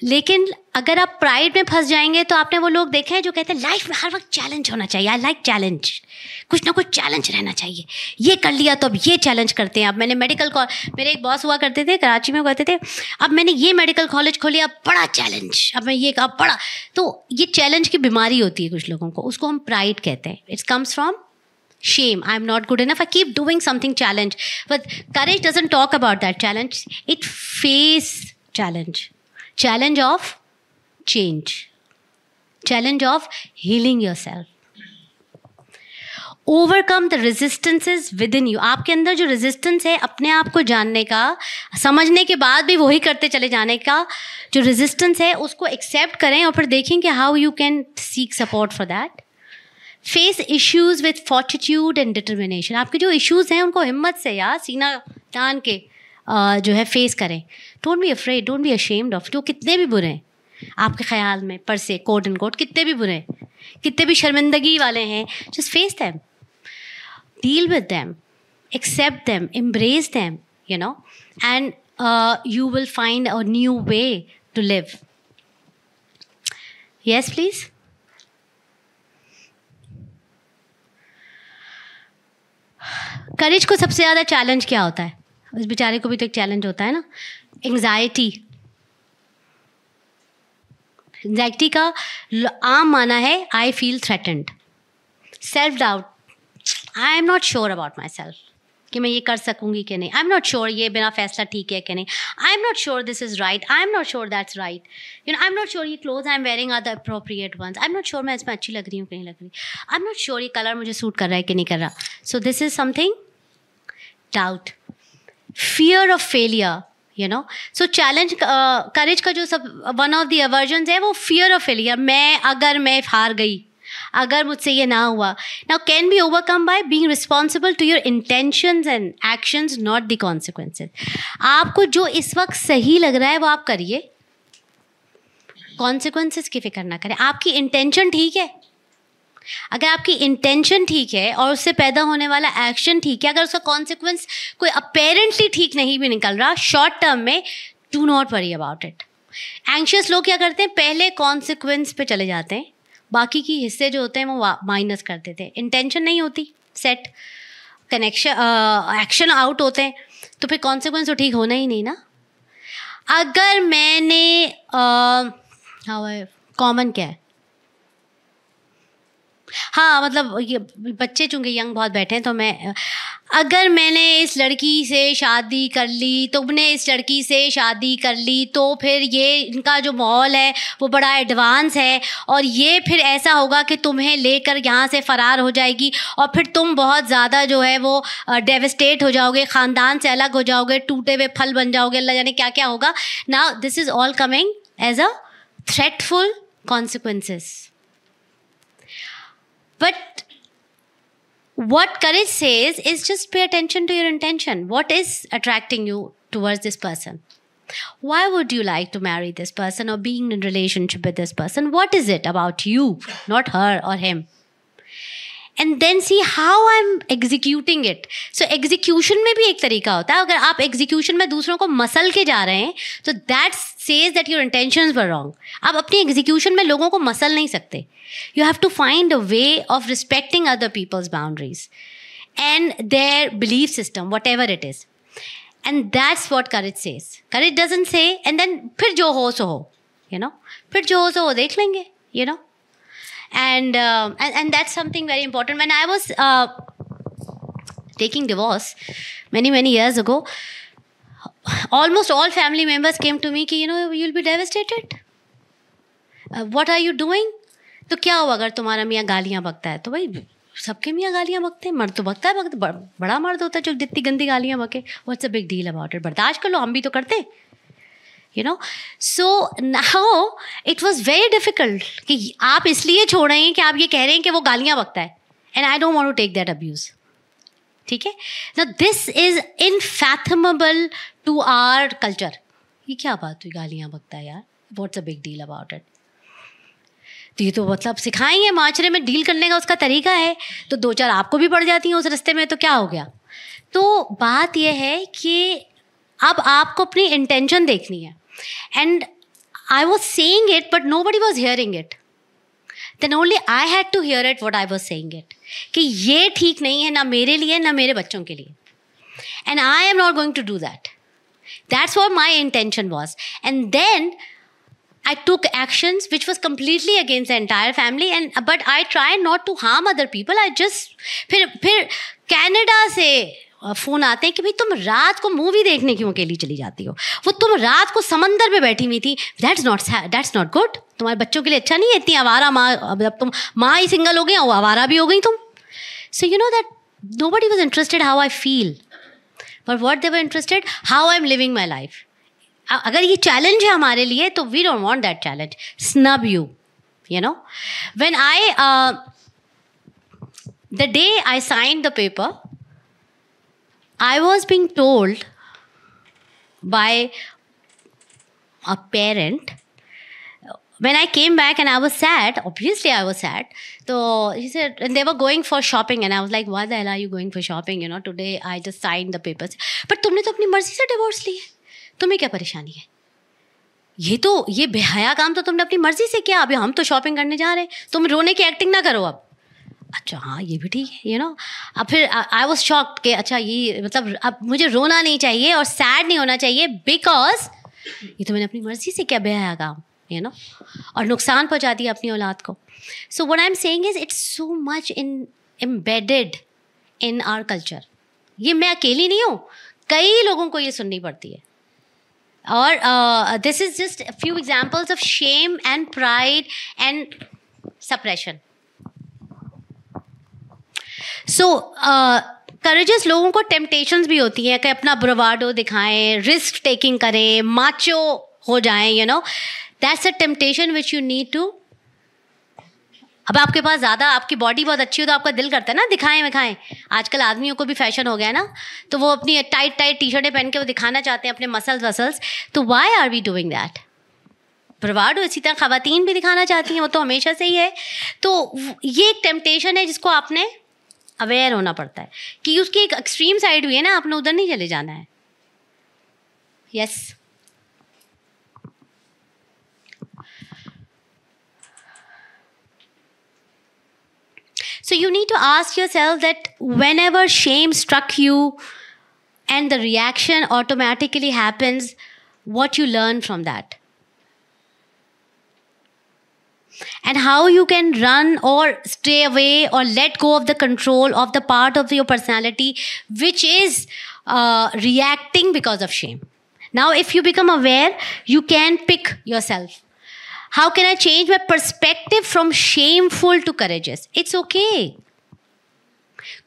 लेकिन अगर आप प्राइड में फंस जाएंगे तो आपने वो लोग देखे हैं जो कहते हैं लाइफ में हर वक्त चैलेंज होना चाहिए. आई लाइक चैलेंज, कुछ ना कुछ चैलेंज रहना चाहिए. ये कर लिया तो अब ये चैलेंज करते हैं. अब मैंने मेरे एक बॉस हुआ करते थे कराची में, कहते थे अब मैंने ये मेडिकल कॉलेज खोलिया, अब बड़ा चैलेंज, अब मैं ये अब बड़ा. तो ये चैलेंज की बीमारी होती है कुछ लोगों को, उसको हम प्राइड कहते हैं. It's comes from shame. I'm not good enough. I keep doing something challenge. But courage doesn't talk about that challenge. It face challenge. Challenge of change. Challenge of healing yourself. Overcome the resistances within you. आपके अंदर जो resistance है अपने आप को जानने का, समझने के बाद भी वही करते चले जाने का जो resistance है, उसको accept करें और फिर देखेंगे how you can seek support for that. Face issues with fortitude and determination. आपके जो इश्यूज़ हैं उनको हिम्मत से या सीना तान के जो है फेस करें. Don't be afraid, don't be ashamed of. जो कितने भी बुरे हैं आपके ख्याल में, पर से कोट एंड कोट, कितने भी बुरे हैं, कितने भी शर्मिंदगी वाले हैं, just face them, deal with them, accept them, embrace them, and you will find a new way to live. Yes, please. करेज को सबसे ज़्यादा चैलेंज क्या होता है? उस बेचारे को भी तो एक चैलेंज होता है ना. एंग्जाइटी. एंग्जाइटी का आम माना है I feel threatened. Self doubt, I am not sure about my self, कि मैं ये कर सकूंगी कि नहीं. आई एम नॉट श्योर ये मेरा फैसला ठीक है कि नहीं. I am not sure this is right. I am not sure that's right. I am not sure ये cloth I am wearing are the appropriate ones. I am not sure मैं इसमें अच्छी लग रही हूँ कि नहीं लग रही. आई एम नॉट श्योर ये कलर मुझे सूट कर रहा है कि नहीं कर रहा. So this is something doubt. Fear of failure, so challenge, courage का जो सब वन ऑफ द अवर्जन्स है वो फियर ऑफ फेलियर. अगर मैं हार गई, अगर मुझसे ये ना हुआ. Now can be overcome by being responsible to your intentions and actions, not the consequences. आपको जो इस वक्त सही लग रहा है वो आप करिए, कॉन्सिक्वेंसेस की फिक्र ना करें. आपकी इंटेंशन ठीक है, अगर आपकी इंटेंशन ठीक है और उससे पैदा होने वाला एक्शन ठीक है, अगर उसका कॉन्सिक्वेंस कोई अपेरेंटली ठीक नहीं भी निकल रहा शॉर्ट टर्म में, do not worry about it. Anxious लोग क्या करते हैं, पहले कॉन्सिक्वेंस पे चले जाते हैं, बाकी की हिस्से जो होते हैं वो माइनस कर देते हैं। इंटेंशन नहीं होती सेट, कनेक्शन एक्शन आउट होते हैं, तो फिर कॉन्सिक्वेंस तो ठीक होना ही नहीं ना। अगर मैंने कॉमन क्या है, हाँ मतलब ये बच्चे चूँकि यंग बहुत बैठे हैं, तो मैं अगर मैंने इस लड़की से शादी कर ली, तुमने इस लड़की से शादी कर ली, तो फिर ये इनका जो माहौल है वो बड़ा एडवांस है और ये फिर ऐसा होगा कि तुम्हें लेकर यहाँ से फ़रार हो जाएगी और फिर तुम बहुत ज़्यादा जो है वो डेविस्टेट हो जाओगे, ख़ानदान से अलग हो जाओगे, टूटे हुए फल बन जाओगे, अल्लाह जाने क्या क्या होगा। Now this is all coming as a threatful consequences. But what courage says is just pay attention to your intention. What is attracting you towards this person? Why would you like to marry this person or being in relationship with this person? What is it about you, not her or him? And then see how I'm executing it. So execution में भी एक तरीका होता है। अगर आप execution में दूसरों को मसल के जा रहे हैं तो that says that your intentions were wrong. आप अपनी execution में लोगों को मसल नहीं सकते. You have to find a way of respecting other people's boundaries and their belief system, whatever it is. And that's what courage says. Courage doesn't say and then फिर जो हो सो हो, you know, फिर जो हो सो हो देख लेंगे, you know. And that's something very important. When I was taking divorce many years ago, almost all family members came to me कि you know you'll be devastated. What are you doing? तो क्या हुआ अगर तुम्हारा मियाँ गालियाँ बकता है? तो भाई सबके मियाँ गालियाँ बकते हैं, मर्द तो बकता है, बड़ा मर्द होता है जो जितनी गंदी गालियाँ बके। What's a big deal about it? बर्दाश्त कर लो, हम भी तो करते हैं, you know. So now it was very difficult कि आप इसलिए छोड़ रहे हैं कि आप ये कह रहे हैं कि वो गालियाँ बकता है, and I don't want to take that abuse. ठीक है? Now this is infathomable to our culture. ये क्या बात हुई, गालियाँ बकता है यार? What's a big deal about it? तो ये तो मतलब सिखाएंगे माशरे में डील करने का उसका तरीका है, तो दो चार आपको भी पड़ जाती हैं उस रास्ते में, तो क्या हो गया। तो बात यह है कि अब आपको अपनी इंटेंशन देखनी है। And I was saying it but nobody was hearing it, then only I had to hear it what I was saying it, कि ये ठीक नहीं है ना मेरे लिए ना मेरे बच्चों के लिए, and I am not going to do that. That's what my intention was. And then I took actions which was completely against the entire family, but I try not to harm other people. I just फिर कनाडा से फ़ोन आते हैं कि भाई तुम रात को मूवी देखने क्यों अकेली चली जाती हो, वो तुम रात को समंदर पे बैठी हुई थी, that's not good. तुम्हारे बच्चों के लिए अच्छा नहीं है इतनी आवारा माँ, अब तुम माँ ही सिंगल हो गई और आवारा भी हो गई तुम. So you know that nobody was interested how I feel, but what they were interested how I'm living my life. अगर ये चैलेंज है हमारे लिए तो we don't want that challenge. Snub you know. When the day I signed the paper, I was being told by a parent, when I came back and I was sad, obviously I was sad. So he said, and they were going for shopping, and I was like, why the hell are you going for shopping? You know, today I just signed the papers. But तुमने तो अपनी मर्जी से डिवोर्स ली है, तुम्हें क्या परेशानी है? ये बेहया काम तो तुमने अपनी मर्जी से किया. अभी हम तो शॉपिंग करने जा रहे हैं, तुम रोने की एक्टिंग ना करो अब. अच्छा हाँ ये भी ठीक है, you know. अब फिर आई वॉज शॉक्ड कि अच्छा ये मतलब अब मुझे रोना नहीं चाहिए और सैड नहीं होना चाहिए, बिकॉज ये तो मैंने अपनी मर्जी से किया बेहया काम, you know, और नुकसान पहुंचा दिया अपनी औलाद को. So what I am saying is it's so much embedded in our culture. ये मैं अकेली नहीं हूँ, कई लोगों को ये सुननी पड़ती है. और this is just a few examples of shame and pride and suppression. So courageous लोगों को temptations भी होती हैं कि अपना ब्रावाडो दिखाएं, रिस्क टेकिंग करें, माचो हो जाएं, you know. That's a temptation which you need to. अब आपके पास ज़्यादा आपकी बॉडी बहुत अच्छी हो तो आपका दिल करता है ना दिखाएं विखाएं. आजकल आदमियों को भी फैशन हो गया है ना, तो वो अपनी टाइट टी शर्टें पहन के वो दिखाना चाहते हैं अपने मसल्स. तो why are we doing that? Bravado इसी तरह ख़वातीन भी दिखाना चाहती हैं, वो तो हमेशा से ही है। तो ये एक टेम्पटेशन है जिसको आपने अवेयर होना पड़ता है कि उसकी एक एक्सट्रीम साइड हुई है ना, आपने उधर नहीं चले जाना है। Yes So you need to ask yourself that whenever shame struck you and the reaction automatically happens, what you learn from that. And how you can run or stay away or let go of the control of the part of your personality which is reacting because of shame. Now, if you become aware, you can pick yourself. How can I change my perspective from shameful to courageous? It's okay.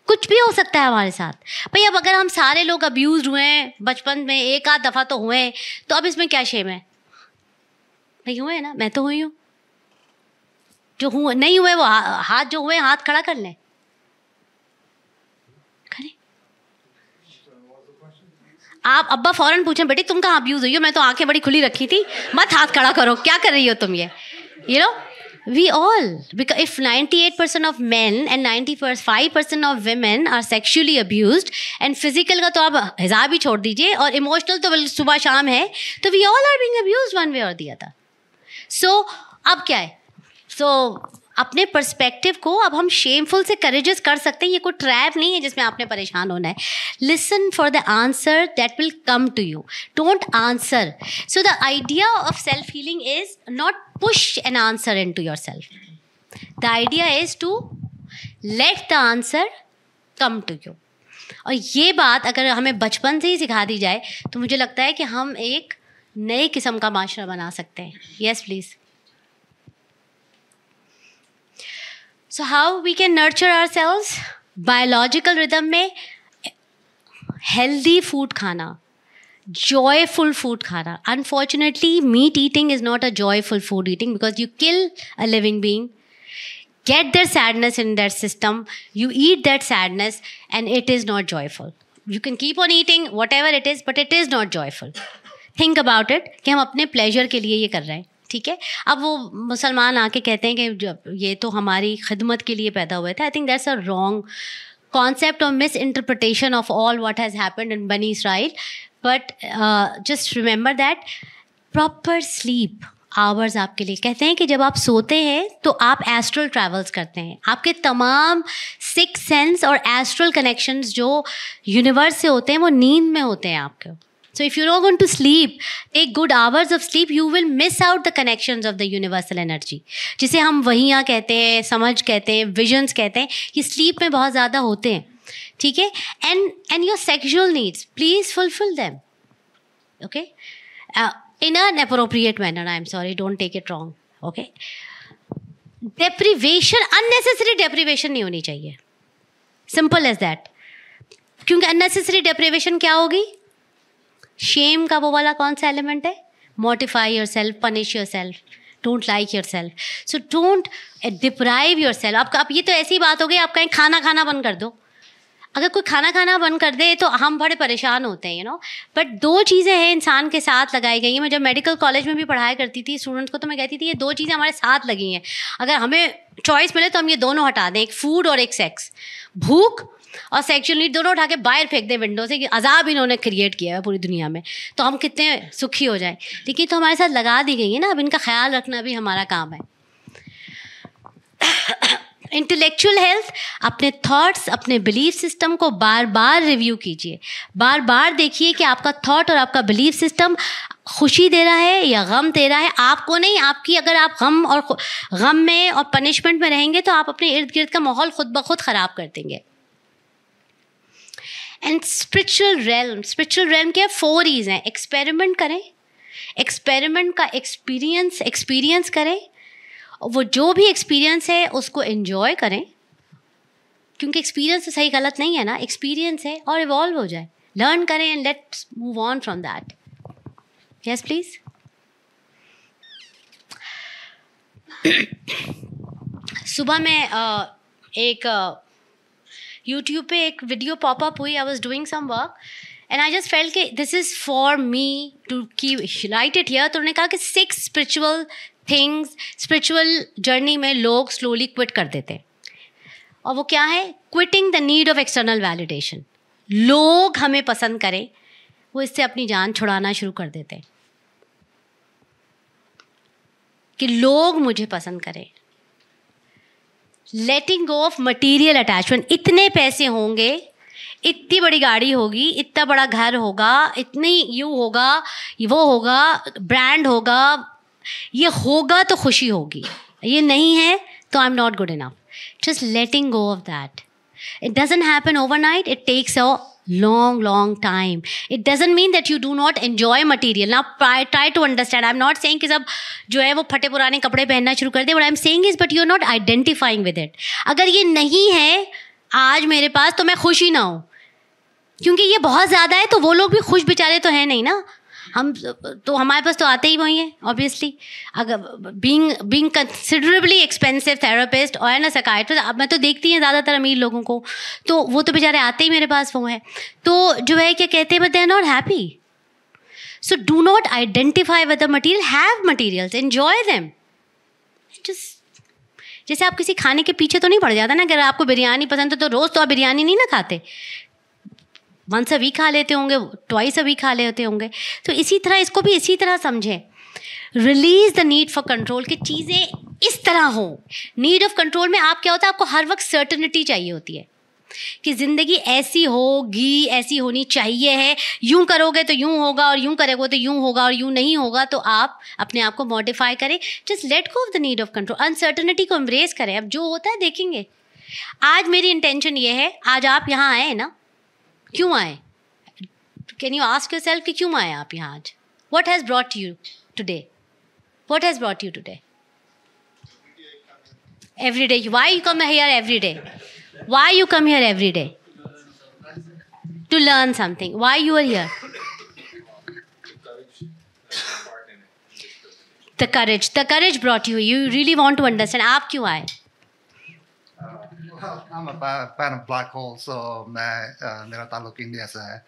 कुछ भी हो सकता है हमारे साथ भाई। अब अगर हम सारे लोग अब्यूज हुए हैं बचपन में, एक आध दफ़ा तो हुए हैं, तो अब इसमें क्या शेम है भाई? हुए हैं ना, मैं तो हुई हूँ। जो हुए नहीं हुए वो हाथ, जो हुए हाथ खड़ा कर लें। आप अब्बा फौरन पूछें बेटी तुम कहाँ अब्यूज हुई हो, मैं तो आंखें बड़ी खुली रखी थी, मत हाथ खड़ा करो, क्या कर रही हो तुम ये, you know? We all, because if 98% of men and 95% of women are sexually abused and physical का तो आप हिसाब ही छोड़ दीजिए, और emotional तो सुबह शाम है, तो we all are being abused one way or the other. So अब क्या है? So अपने पर्सपेक्टिव को अब हम शेमफुल से करेजियस कर सकते हैं। ये कोई ट्रैप नहीं है जिसमें आपने परेशान होना है। Listen for the answer that will come to you, don't answer. So the idea of self healing is not push an answer into yourself. The idea is to let the answer come to you. और ये बात अगर हमें बचपन से ही सिखा दी जाए तो मुझे लगता है कि हम एक नए किस्म का माशरा बना सकते हैं। Yes please. So how we can nurture ourselves? Biological rhythm में healthy food खाना, joyful food खाना. Unfortunately, meat eating is not a joyful food eating because you kill a living being, get their sadness in their system, you eat that sadness and it is not joyful. You can keep on eating whatever it is, but it is not joyful. Think about it कि हम अपने pleasure के लिए ये कर रहे हैं, ठीक है। अब वो मुसलमान आके कहते हैं कि ये तो हमारी खिदमत के लिए पैदा हुए थे। I think that's a wrong concept और misinterpretation of all what has happened in बनी Israel. But just remember that proper sleep hours आपके लिए कहते हैं कि जब आप सोते हैं तो आप एस्ट्रल ट्रैवल्स करते हैं। आपके तमाम सिक्स सेंस और एस्ट्रल कनेक्शंस जो यूनिवर्स से होते हैं वो नींद में होते हैं आपके। So if you're not going to sleep, take good hours of sleep, you will miss out the connections of the universal energy. जिसे हम वहियाँ कहते हैं, समझ कहते हैं, visions कहते हैं, ये sleep में बहुत ज़्यादा होते हैं, ठीक है? And your sexual needs, please fulfill them, okay? In an appropriate manner. I'm sorry, don't take it wrong, okay? Deprivation, unnecessary deprivation नहीं होनी चाहिए. Simple as that. क्योंकि unnecessary deprivation क्या होगी? शेम का वो वाला कौन सा एलिमेंट है? Mortify yourself, punish yourself, don't like yourself, so don't deprive yourself. अब ये तो ऐसी बात हो गई, आप कहीं खाना खाना बंद कर दो। अगर कोई खाना खाना बंद कर दे तो हम बड़े परेशान होते हैं, यू नो। बट दो चीज़ें हैं इंसान के साथ लगाई गई हैं। मैं जब मेडिकल कॉलेज में भी पढ़ाया करती थी स्टूडेंट्स को, तो मैं कहती थी ये दो चीज़ें हमारे साथ लगी हैं, अगर हमें चॉइस मिले तो हम ये दोनों हटा दें, एक फूड और एक सेक्स। भूख और सेक्सुअल नीड दोनों उठा के बाहर फेंक दें विंडो से, कि अजाब इन्होंने क्रिएट किया है पूरी दुनिया में, तो हम कितने सुखी हो जाएं। लेकिन तो हमारे साथ लगा दी गई है ना, अब इनका ख्याल रखना भी हमारा काम है। इंटेलेक्चुअल हेल्थ, अपने थॉट्स, अपने बिलीफ सिस्टम को बार बार रिव्यू कीजिए, बार बार देखिए कि आपका थॉट और आपका बिलीफ सिस्टम खुशी दे रहा है या गम दे रहा है। आपको नहीं, आपकी, अगर आप गम में और पनिशमेंट में रहेंगे तो आप अपने इर्द गिर्द का माहौल खुद ब खुद ख़राब कर देंगे। एंड स्पिरिचुअल रेल्म के 4 E's हैं। एक्सपेरिमेंट करें, एक्सपेरिमेंट का एक्सपीरियंस करें, वो जो भी एक्सपीरियंस है उसको एंजॉय करें, क्योंकि एक्सपीरियंस तो सही गलत नहीं है ना, एक्सपीरियंस है, और इवॉल्व हो जाए, लर्न करें and let's move on from that. Yes please. सुबह में एक यूट्यूब पे एक वीडियो पॉपअप हुई। I was doing some work and I just felt कि this is for me to keep write it here. तो उन्होंने कहा कि 6 स्पिरिचुअल थिंग्स, स्पिरिचुअल जर्नी में लोग स्लोली क्विट कर देते हैं. और वो क्या है? Quitting the need of external validation. लोग हमें पसंद करें, वो इससे अपनी जान छुड़ाना शुरू कर देते हैं कि लोग मुझे पसंद करें. लेटिंग गो ऑफ मटीरियल अटैचमेंट. इतने पैसे होंगे, इतनी बड़ी गाड़ी होगी, इतना बड़ा घर होगा, इतनी यू होगा, वो होगा, ब्रांड होगा, ये होगा तो खुशी होगी, ये नहीं है तो I am not good enough. Just letting go of that. It doesn't happen overnight. It takes a long time. It doesn't mean that you do not enjoy material. Now try to understand. I'm not saying कि सब जो है वो फटे पुराने कपड़े पहनना शुरू कर दे. What I'm saying is but you're not identifying with it. अगर ये नहीं है आज मेरे पास तो मैं खुश ही ना हूँ, क्योंकि ये बहुत ज़्यादा है तो वो लोग भी खुश बेचारे तो हैं नहीं ना. हम तो हमारे पास तो आते ही वही हैं ऑब्वियसली. अगर बीइंग कंसिडरेबली एक्सपेंसिव थेरेपिस्ट और एन साइकियाट्रिस्ट, अब मैं तो देखती हैं ज़्यादातर अमीर लोगों को, तो वो तो बेचारे आते ही मेरे पास वो हैं. तो जो है क्या कहते हैं, but they are not happy. So do not identify with the material. Have materials, enjoy them. Just जैसे आप किसी खाने के पीछे तो नहीं पड़ जाता ना. अगर आपको बिरयानी पसंद है तो रोज़ तो आप बिरयानी नहीं ना खाते, वंस अ वीक खा लेते होंगे, ट्वाइस अ वीक खा लेते होंगे. तो इसी तरह इसको भी इसी तरह समझें. Release the need for control, कि चीज़ें इस तरह हो. नीड ऑफ कंट्रोल में आप क्या होता है, आपको हर वक्त सर्टनिटी चाहिए होती है कि ज़िंदगी ऐसी होगी, ऐसी होनी चाहिए है, यूं करोगे तो यूं होगा, और यूं करोगे तो यूं होगा, और यूं नहीं होगा. तो आप अपने आप को मॉडिफाई करें. Just let go of the need of control. Uncertainty को एम्ब्रेस करें. अब जो होता है देखेंगे. आज मेरी इंटेंशन ये है, आज आप यहाँ आए ना, क्यों आए? Can you ask yourself कि क्यों आए आप यहाँ आज? What has brought you today? What has brought you today? Every day. Why you come here every day? Why you come here every day? To learn something. Why you are here? The courage brought you. You really want to understand. आप क्यों आए? I'm a fan of black hole, so मैं मेरा ताल्लुक इंडिया से है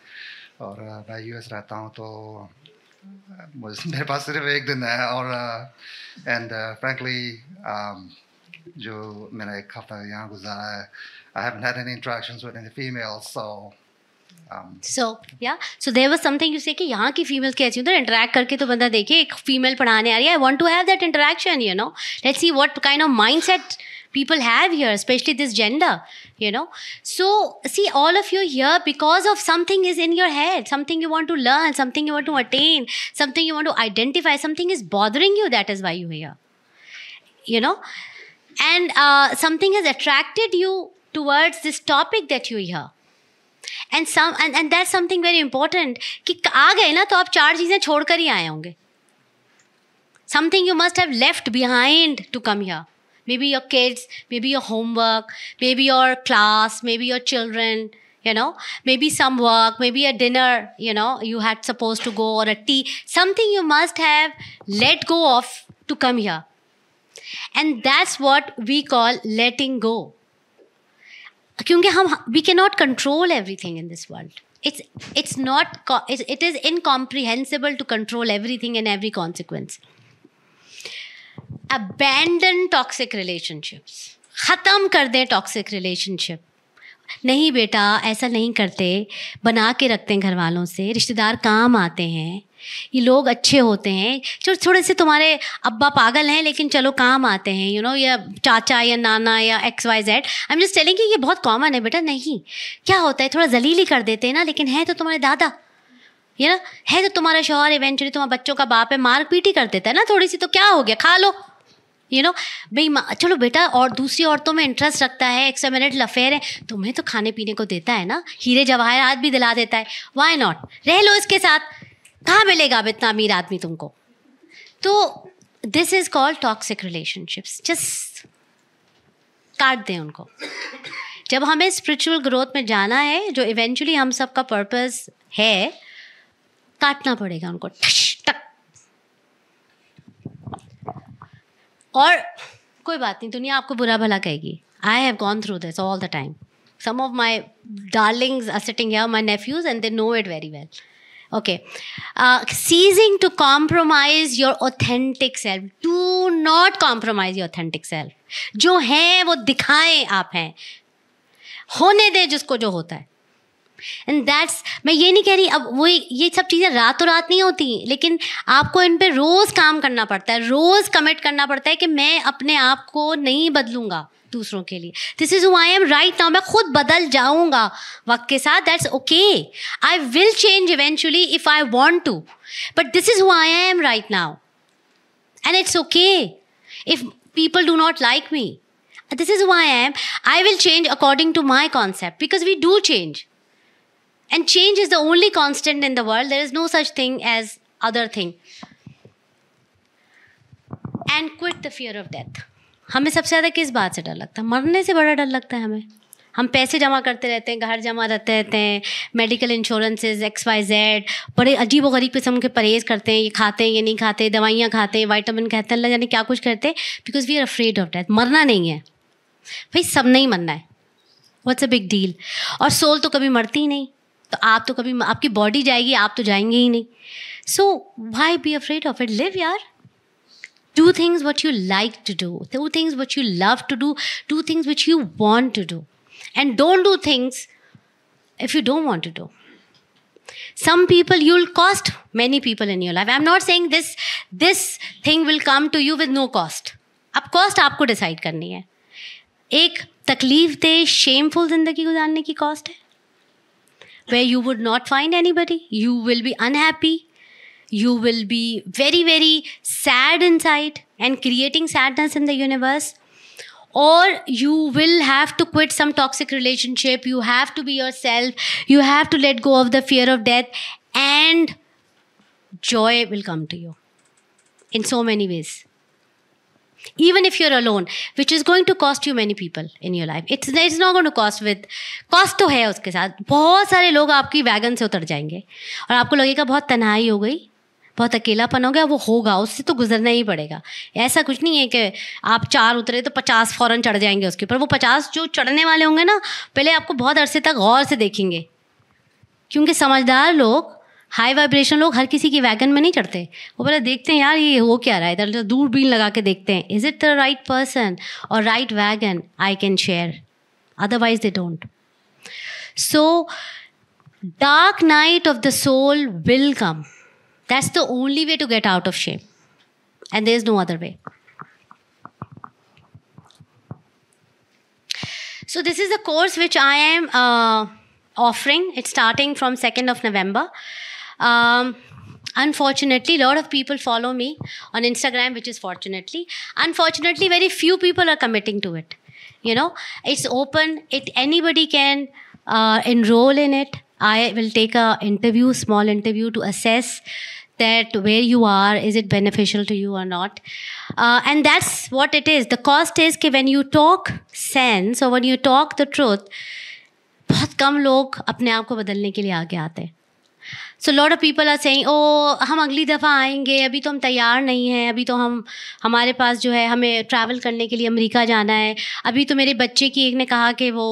और मैं यूएस रहता हूँ. तो मेरे पास सिर्फ एक दिन है और एंड फ्रैंकली जो मैंने एक हफ्ता यहाँ गुजारा है, I haven't had any interactions with any females, so there was something you say कि यहाँ की फीमेल्स कैसी होती है. इंटरेक्ट करके तो बंदा देखे, एक फीमेल पढ़ाने आ रही है, I want to have that interaction, you know. Let's see what kind of mindset people have here, especially this gender, you know. So see, all of you here because of something is in your head, something you want to learn, something you want to attain, something you want to identify, something is bothering you, that is why you are here, you know. And something has attracted you towards this topic that you are here. And that's something very important कि आ गए ना तो आप 4 चीज़ें छोड़ कर ही आए होंगे. Something you must have left behind to come here. Maybe your kids, maybe your homework, maybe your class, maybe your children, you know, maybe some work, maybe a dinner, you know, you had supposed to go, or a tea. Something you must have let go of to come here. And that's what we call letting go. क्योंकि we cannot control everything in this world. It is incomprehensible to control everything and every consequence. Abandon toxic relationships. ख़त्म कर दें टॉक्सिक रिलेशनशिप. नहीं बेटा ऐसा नहीं करते, बना के रखते हैं घर वालों से. रिश्तेदार काम आते हैं, ये लोग अच्छे होते हैं, थोड़े से तुम्हारे अब्बा पागल हैं लेकिन चलो काम आते हैं, यू नो, या चाचा या नाना या XYZ. I am just telling कि ये बहुत कॉमन है बेटा. नहीं, क्या होता है, थोड़ा जलीली कर देते हैं ना, लेकिन है तो तुम्हारे दादा, ये ना, है तो तुम्हारा शौहर, इवेंचुअली तुम्हारे बच्चों का बाप है, मार पीट ही कर देता है ना थोड़ी सी, तो क्या हो गया, खा लो, यू नो. भाई चलो बेटा, और दूसरी औरतों में इंटरेस्ट रखता है, एक्सट्रामैरिटल अफेयर है, तुम्हें तो खाने पीने को देता है ना, हीरे जवाहरात भी दिला देता है, व्हाई नॉट, रह लो इसके साथ. कहाँ मिलेगा अब इतना अमीर आदमी तुमको? तो this is called toxic relationships. Just काट दें उनको. जब हमें स्पिरिचुअल ग्रोथ में जाना है, जो इवेंचुअली हम सबका पर्पस है, काटना पड़ेगा उनको. टक. और कोई बात नहीं, दुनिया आपको बुरा भला कहेगी. I have gone through this all the time. Some of my darlings are sitting here, my nephews, and they know it very well. Okay. Ceasing to compromise your authentic self. Do not compromise your authentic self. जो है वो दिखाएं आप हैं. होने दे जिसको जो होता है. एंड दैट्स, मैं ये नहीं कह रही अब वो ये सब चीज़ें रातों रात नहीं होती, लेकिन आपको इन पे रोज़ काम करना पड़ता है, रोज़ कमिट करना पड़ता है कि मैं अपने आप को नहीं बदलूंगा दूसरों के लिए. This is who I am right now. मैं खुद बदल जाऊंगा वक्त के साथ. That's okay. I will change eventually if I want to, but this is who I am right now and it's okay if people do not like me. This is who I am. I will change according to my concept, because we do change. And change is the only constant in the world. There is no such thing as other thing. And quit the fear of death. हमें सबसे ज़्यादा किस बात से डर लगता है? मरने से बड़ा डर लगता है हमें. हम पैसे जमा करते रहते हैं, घर जमा रहते रहते हैं, मेडिकल इंश्योरेंसेज XYZ, बड़े अजीब व गरीब किस्म के परहेज़ करते हैं, ये खाते हैं, ये नहीं खाते, दवाइयाँ खाते हैं, विटामिन खाते हैं, अल्लाह जाने क्या कुछ करते हैं, because we are afraid of death. मरना नहीं है भाई, सब नहीं मरना है. What's a big deal. और सोल तो कभी मरती ही नहीं, तो आप तो कभी, आपकी बॉडी जाएगी, आप तो जाएंगे ही नहीं. So why be afraid of it? Live यार. Do things what you like to do. Do things what you love to do. Do things which you want to do. And don't do things if you don't want to do. Some people, you'll cost many people in your life. I'm not saying this thing will come to you with no cost. अब cost आपको decide करनी है. एक तकलीफ दे shameful जिंदगी गुजारने की cost है, where you would not find anybody. You will be unhappy. You will be very, very sad inside and creating sadness in the universe. Or you will have to quit some toxic relationship. You have to be yourself. You have to let go of the fear of death, and joy will come to you in so many ways. Even if you're alone, which is going to cost you many people in your life. It's not going to cost with... cost तो है उसके साथ. बहुत सारे लोग आपकी वैगन से उतर जाएंगे और आपको लगेगा बहुत तन्हाई हो गई, बहुत अकेलापन हो गया. वो होगा, उससे तो गुजरना ही पड़ेगा. ऐसा कुछ नहीं है कि आप 4 उतरे तो 50 फ़ौरन चढ़ जाएंगे उसके ऊपर. वो 50 जो चढ़ने वाले होंगे ना, पहले आपको बहुत अरसे तक गौर से देखेंगे, क्योंकि समझदार लोग, हाई वाइब्रेशन लोग हर किसी की वैगन में नहीं चढ़ते. वो पहले देखते हैं यार ये हो क्या रहा है, इधर दूरबीन लगा के देखते हैं, is it the right person और right wagon I can share. Otherwise they don't. So dark night of the soul will come. That's the only way to get out of shame. And there is no other way. So this is the course which I am offering. It's starting from 2nd of November. Unfortunately, a lot of people follow me on Instagram, which is fortunately. Unfortunately, very few people are committing to it. You know, it's open. Anybody can enroll in it. I will take a small interview to assess that where you are, is it beneficial to you or not. And that's what it is. The cost is कि when you talk sense or when you talk the truth, बहुत कम लोग अपने आप को बदलने के लिए आगे आते हैं. So lot of people are saying, oh हम अगली दफ़ा आएंगे, अभी तो हम तैयार नहीं हैं, अभी तो हमारे पास जो है हमें ट्रैवल करने के लिए अमेरिका जाना है, अभी तो मेरे बच्चे की एक ने कहा कि वो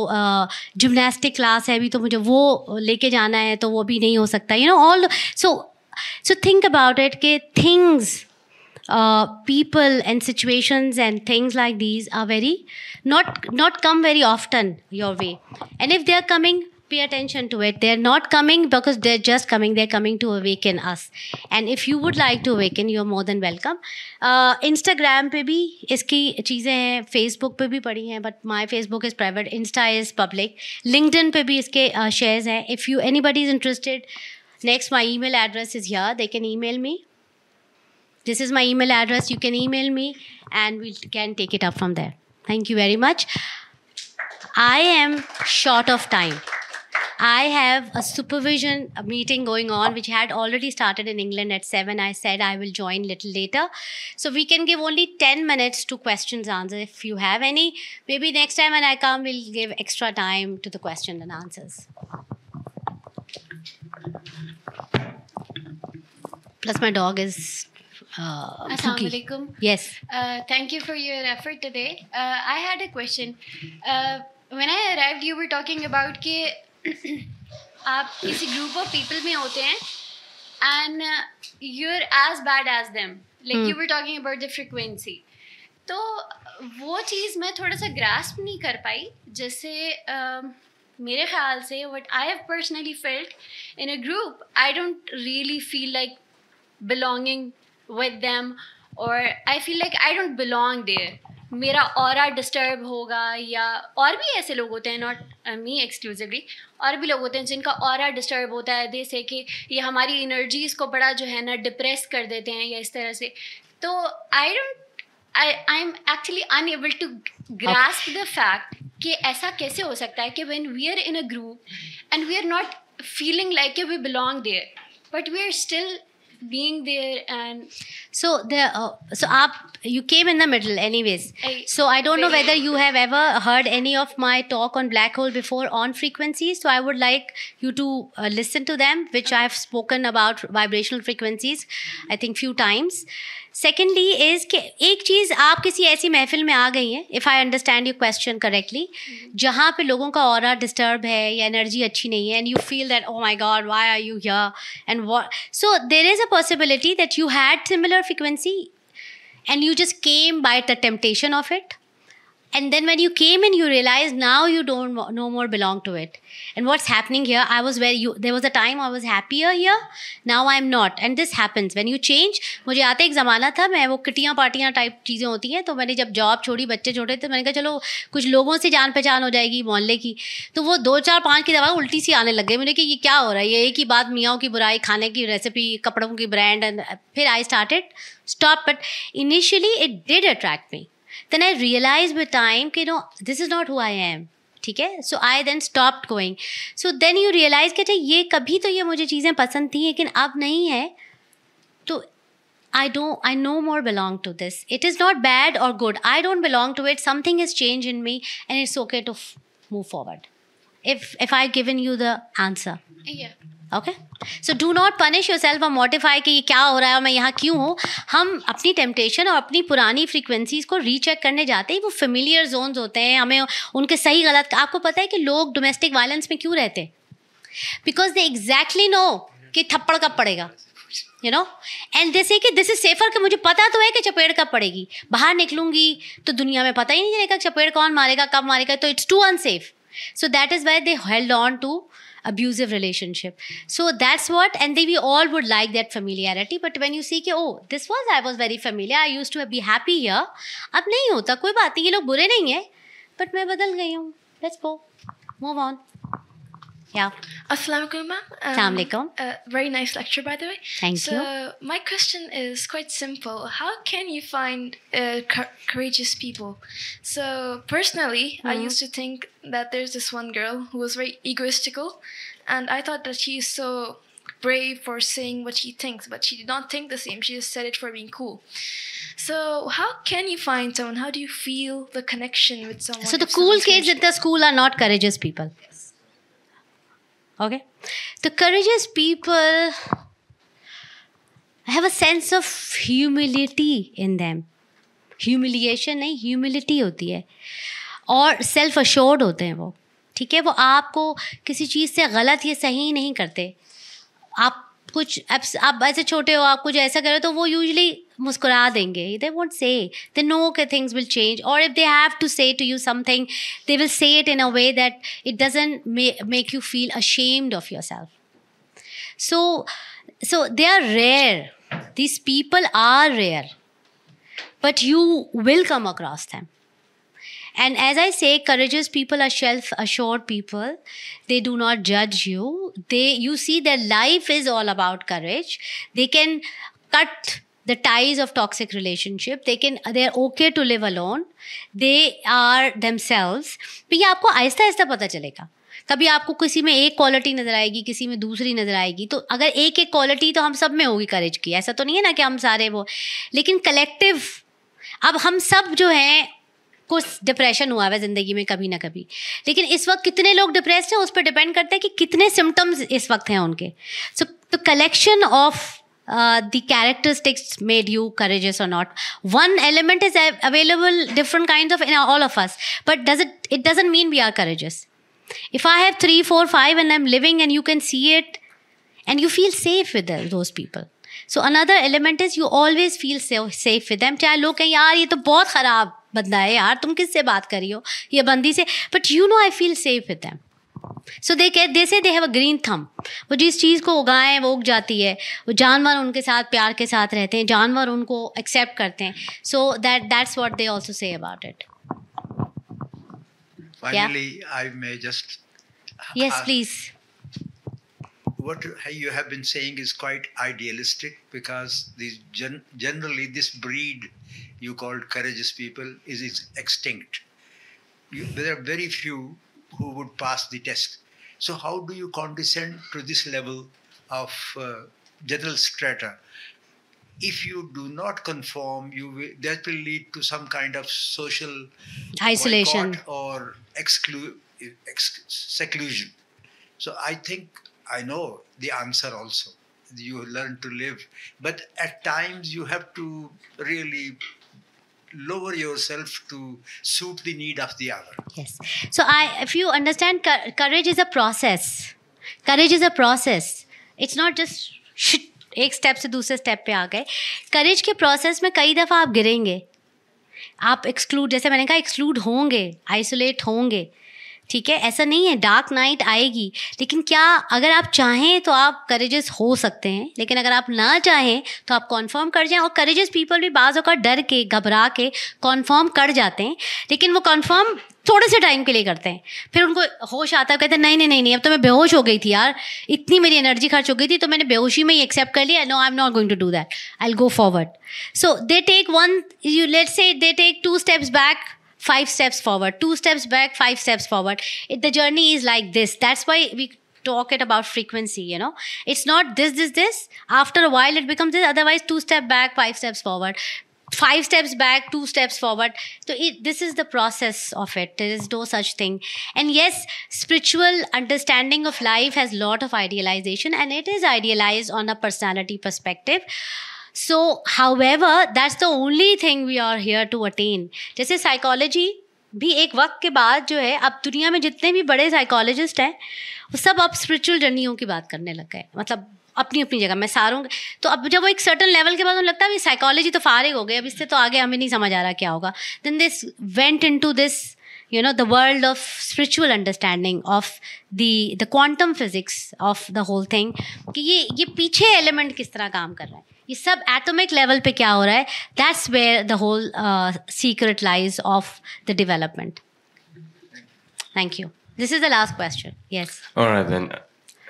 जिम्नास्टिक क्लास है, अभी तो मुझे वो लेके जाना है, तो वो भी नहीं हो सकता. You know, all so think about it कि things, people and situations and things like these are very not come very often your way. And if they are coming, pay attention to it. They're not coming because they're just coming. They're coming to awaken us. And if you would like to awaken, you're more than welcome. Instagram पे भी इसकी चीज़ें हैं, Facebook पे भी पड़ी हैं, but my Facebook is private, Insta is public. LinkedIn पे भी इसके shares हैं. If anybody is interested, next my email address is here. They can email me. This is my email address. You can email me and we can take it up from there. Thank you very much. I am short of time. I have a supervision meeting going on, which had already started in England at 7. I said I will join little later. So we can give only 10 minutes to questions answers. If you have any, maybe next time when I come, we'll give extra time to the question and answers. Plus my dog is Assalamu alaikum. Yes. Thank you for your effort today. I had a question. When I arrived, you were talking about कि आप किसी group of people में होते हैं and you're as bad as them. Like you were talking about the frequency. तो वो चीज़ मैं थोड़ा सा grasp नहीं कर पाई. जैसे मेरे ख्याल से what I have personally felt in a group, I don't really feel like belonging with them, or I feel like I don't belong there. मेरा ऑरा डिस्टर्ब होगा, या और भी ऐसे लोग होते हैं, नॉट मी एक्सक्लूसिवली, और भी लोग होते हैं जिनका ऑरा डिस्टर्ब होता है, जैसे कि ये हमारी एनर्जीज़ को बड़ा जो है ना डिप्रेस कर देते हैं या इस तरह से. तो I am actually unable to grasp the fact कि ऐसा कैसे हो सकता है कि when we are in a group and we are not feeling like we belong there, but we're still being there. And so you came in the middle anyways. So I don't know whether you have ever heard any of my talk on black hole before on frequencies, so I would like you to listen to them, which I have spoken about vibrational frequencies I think few times. Secondly is कि एक चीज़, आप किसी ऐसी महफिल में आ गई हैं, if I understand your question correctly, जहाँ पे लोगों का ऑरा डिस्टर्ब है या एनर्जी अच्छी नहीं है, and you feel that oh my God why are you here and what, so there is a possibility that you had similar frequency and you just came by the temptation of it, and then when you came in you realized now you don't no more belong to it. And what's happening here, there was a time I was happier here, now I'm not, and this happens when you change. मुझे आते एक ज़माना था, मैं वो किटियाँ पार्टियाँ टाइप चीज़ें होती हैं, तो मैंने जब जॉब छोड़ी, बच्चे छोटे, तो मैंने कहा चलो कुछ लोगों से जान पहचान हो जाएगी मोहल्ले की, तो वो 2 4 5 की दवा उल्टी सी आने लग गई. मैंने कहा ये क्या हो रहा है, ये एक ही बात, मियाँ की बुराई, खाने की रेसिपी, कपड़ों की ब्रांड, एंड फिर I started stop. But initially it did attract me. Then I realized with time कि this is not who I am. ठीक है, so I then stopped going. So then you realize कि ये कभी तो ये मुझे चीज़ें पसंद थी, लेकिन अब नहीं है, तो I no more belong to this. It is not bad or good. I don't belong to it. Something has changed in me, and it's okay to move forward. If I've given you the answer. Yeah. Okay, so do not punish yourself or mortify कि ये क्या हो रहा है और मैं यहाँ क्यों हूँ. हम अपनी टेम्पटेशन और अपनी पुरानी फ्रीक्वेंसीज को रीचेक करने जाते हैं. वो फेमिलियर जोन्स होते हैं, हमें उनके सही गलत. आपको पता है कि लोग डोमेस्टिक वायलेंस में क्यों रहते हैं? बिकॉज दे एग्जैक्टली नो कि थप्पड़ कब पड़ेगा, you know, and they say कि दिस इज सेफर, कि मुझे पता तो है कि चपेड़ कब पड़ेगी, बाहर निकलूंगी तो दुनिया में पता ही नहीं चलेगा चपेड़ कौन मारेगा, कब मारेगा, तो it's too unsafe. So that is why they held on to abusive relationship. So that's what, and we all would like that familiarity. But when you see कि I was very familiar, I used to be happy here. अब नहीं होता, कोई बात नहीं, ये लोग बुरे नहीं हैं, but मैं बदल गई हूँ. Let's go, move on. Yeah. Assalamualaikum, ma'am. Assalamualaikum. Very nice lecture, by the way. Thank you. So my question is quite simple. How can you find courageous people? So personally, I used to think that there's this one girl who was very egoistical, and I thought that she is so brave for saying what she thinks, but she did not think the same. She just said it for being cool. So how can you find someone? How do you feel the connection with someone? So the cool kids at the school are not courageous people. Okay, the courageous people have a sense of humility in them. Humiliation नहीं, humility होती है, और self assured होते हैं वो. ठीक है, वो आपको किसी चीज़ से गलत या सही नहीं करते. आप ऐसे छोटे हो, आप कुछ ऐसा करो तो वो यूजुअली मुस्कुरा देंगे. They won't say. They know that things will change, or if they have to say to you something, they will say it in a way that it doesn't make you feel ashamed of yourself. So they are rare. These people are rare, but you will come across them. And as I say, courageous people are self-assured people. They do not judge you. You see, their life is all about courage. They can cut the ties of toxic relationship. They're okay to live alone. They are themselves. तो ये आपको आहिस्ता आहिस्ता पता चलेगा. कभी आपको किसी में एक क्वालिटी नजर आएगी, किसी में दूसरी नजर आएगी. तो अगर एक क्वालिटी तो हम सब में होगी करेज की, ऐसा तो नहीं है ना कि हम सारे वो, लेकिन कलेक्टिव, अब हम सब जो हैं, कुछ डिप्रेशन हुआ है ज़िंदगी में कभी ना कभी, लेकिन इस वक्त कितने लोग डिप्रेस्ड हैं उस पर डिपेंड करता है कि कितने सिम्टम्स इस वक्त हैं उनके. So the collection of the characteristics made you courageous or not. One element is available different kinds of in all of us, but it doesn't mean we are courageous. If I have 3, 4, 5 and I'm living and you can see it and you feel safe with those people. So another element is you always feel safe with them. चाहे लोग कहें यार ये तो बहुत ख़राब बंदा है यार, तुम किससे बात कर रही हो ये बंदी से, but you know I feel safe with them. So they say they have a green thumb. वो जिस चीज़ को उगाएं वो उग जाती है. वो जानवर उनके साथ प्यार के साथ रहते हैं, जानवर उनको accept करते हैं. So that's what they also say about it. Finally, I may just... Yes, please. What you have been saying is quite idealistic, because generally this breed you called courageous people is extinct. There are very few who would pass the test. So how do you condescend to this level of general strata? If you do not conform, that will lead to some kind of social isolation or seclusion. So I think I know the answer also. You learn to live. But at times you have to really lower yourself to suit the need of the other. Yes. So if you understand, courage is a process. Courage is a process. It's not just एक स्टेप से दूसरे स्टेप पे आ गए. करेज के प्रोसेस में कई दफ़ा आप गिरेंगे, आप एक्सक्लूड, जैसे मैंने कहा, एक्सक्लूड होंगे, आइसोलेट होंगे. ठीक है, ऐसा नहीं है, डार्क नाइट आएगी, लेकिन क्या अगर आप चाहें तो आप करेजियस हो सकते हैं, लेकिन अगर आप ना चाहें तो आप कॉन्फर्म कर जाएं. और करेजियस पीपल भी बाज़ औक़ात डर के, घबरा के कॉन्फर्म कर जाते हैं, लेकिन वो कॉन्फर्म थोड़े से टाइम के लिए करते हैं. फिर उनको होश आता है, कहते हैं नहीं, अब तो मैं बेहोश हो गई थी यार, इतनी मेरी एनर्जी खर्च हो गई थी, तो मैंने बेहोशी में ही एक्सेप्ट कर लिया. No, I am not going to do that, I will go forward. So they take let's say they take 2 steps back, 5 steps forward, 2 steps back, 5 steps forward. The journey is like this. That's why we talk it about frequency, you know. It's not this. After a while it becomes this. Otherwise, 2 steps back, 5 steps forward. 5 steps back, 2 steps forward. So this is the process of it. There is no such thing. And yes, spiritual understanding of life has a lot of idealization, and it is idealized on a personality perspective. So, however, that's the only thing we are here to attain. जैसे साइकोलॉजी भी एक वक्त के बाद जो है, अब दुनिया में जितने भी बड़े साइकोलॉजिस्ट हैं वो सब अब स्पिरिचुअल जर्नियों की बात करने लग गए, मतलब अपनी अपनी जगह. मैं सारों, तो अब जब वो एक सर्टन लेवल के बाद उन्हें लगता है अभी साइकोलॉजी तो फारिग हो गई, अब इससे तो आगे हमें नहीं समझ आ रहा क्या होगा. Then this went into this, you know, the world of spiritual understanding of the quantum physics of the whole thing, कि ये पीछे एलिमेंट किस तरह काम कर रहा है, ये सब एटॉमिक लेवल पे क्या हो रहा है. That's where the whole secret lies of the development. Thank you. This is the last question. Yes. All right, then.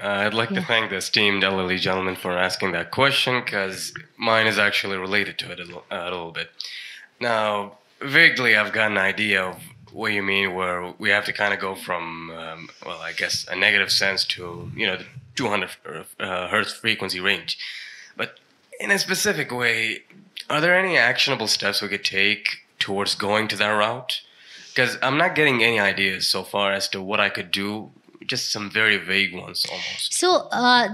I'd like to thank the esteemed elderly gentleman for asking that question, because mine is actually related to it a little bit. Now, vaguely, I've got an idea of what you mean, where we have to kind of go from, well, I guess, a negative sense to, you know, the 200 hertz frequency range. But in a specific way, are there any actionable steps we could take towards going to that route? Because I'm not getting any ideas so far as to what I could do. Just some very vague ones almost. So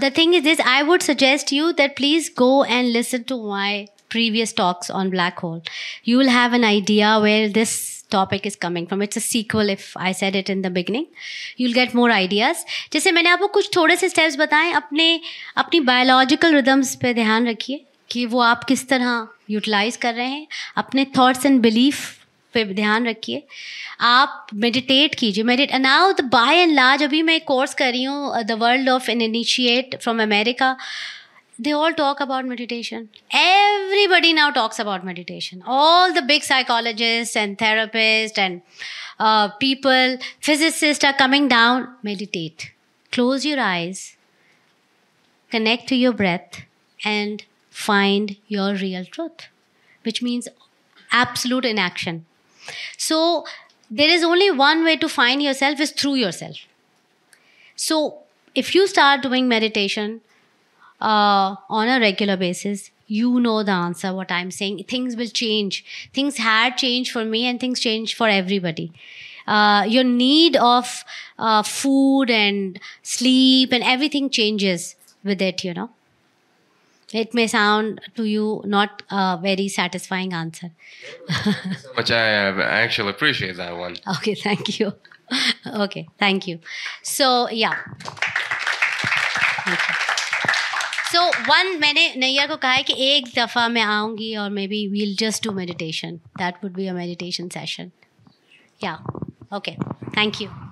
the thing is this, I would suggest you that please go and listen to my previous talks on black hole. You will have an idea where this topic is coming from. It's a sequel if I said it in the beginning. You'll get more ideas. जैसे मैंने आपको कुछ थोड़े से steps बताएं, अपनी biological rhythms पे ध्यान रखिए कि वो आप किस तरह utilize कर रहे हैं. अपने thoughts and belief पे ध्यान रखिए. आप मेडिटेट कीजिए. Now the by and large, अभी मैं एक कोर्स कर रही हूँ, the world of an initiate from America. They all talk about meditation. Everybody now talks about meditation. All the big psychologists and therapists and people, physicists are coming down. Meditate. Close your eyes. Connect to your breath and find your real truth, which means absolute inaction. So there is only one way to find yourself, is through yourself. So if you start doing meditation on a regular basis, you know the answer what I'm saying. Things will change. Things had changed for me, and things change for everybody. Your need of food and sleep and everything changes with it, you know. It may sound to you not a very satisfying answer. Which I actually appreciate that one. Okay, thank you. Okay, thank you. So, yeah. Thank you. So, मैंने नैया को कहा है कि एक दफ़ा मैं आऊँगी और maybe we'll just do meditation. That would be a meditation session. Yeah. Okay. Thank you.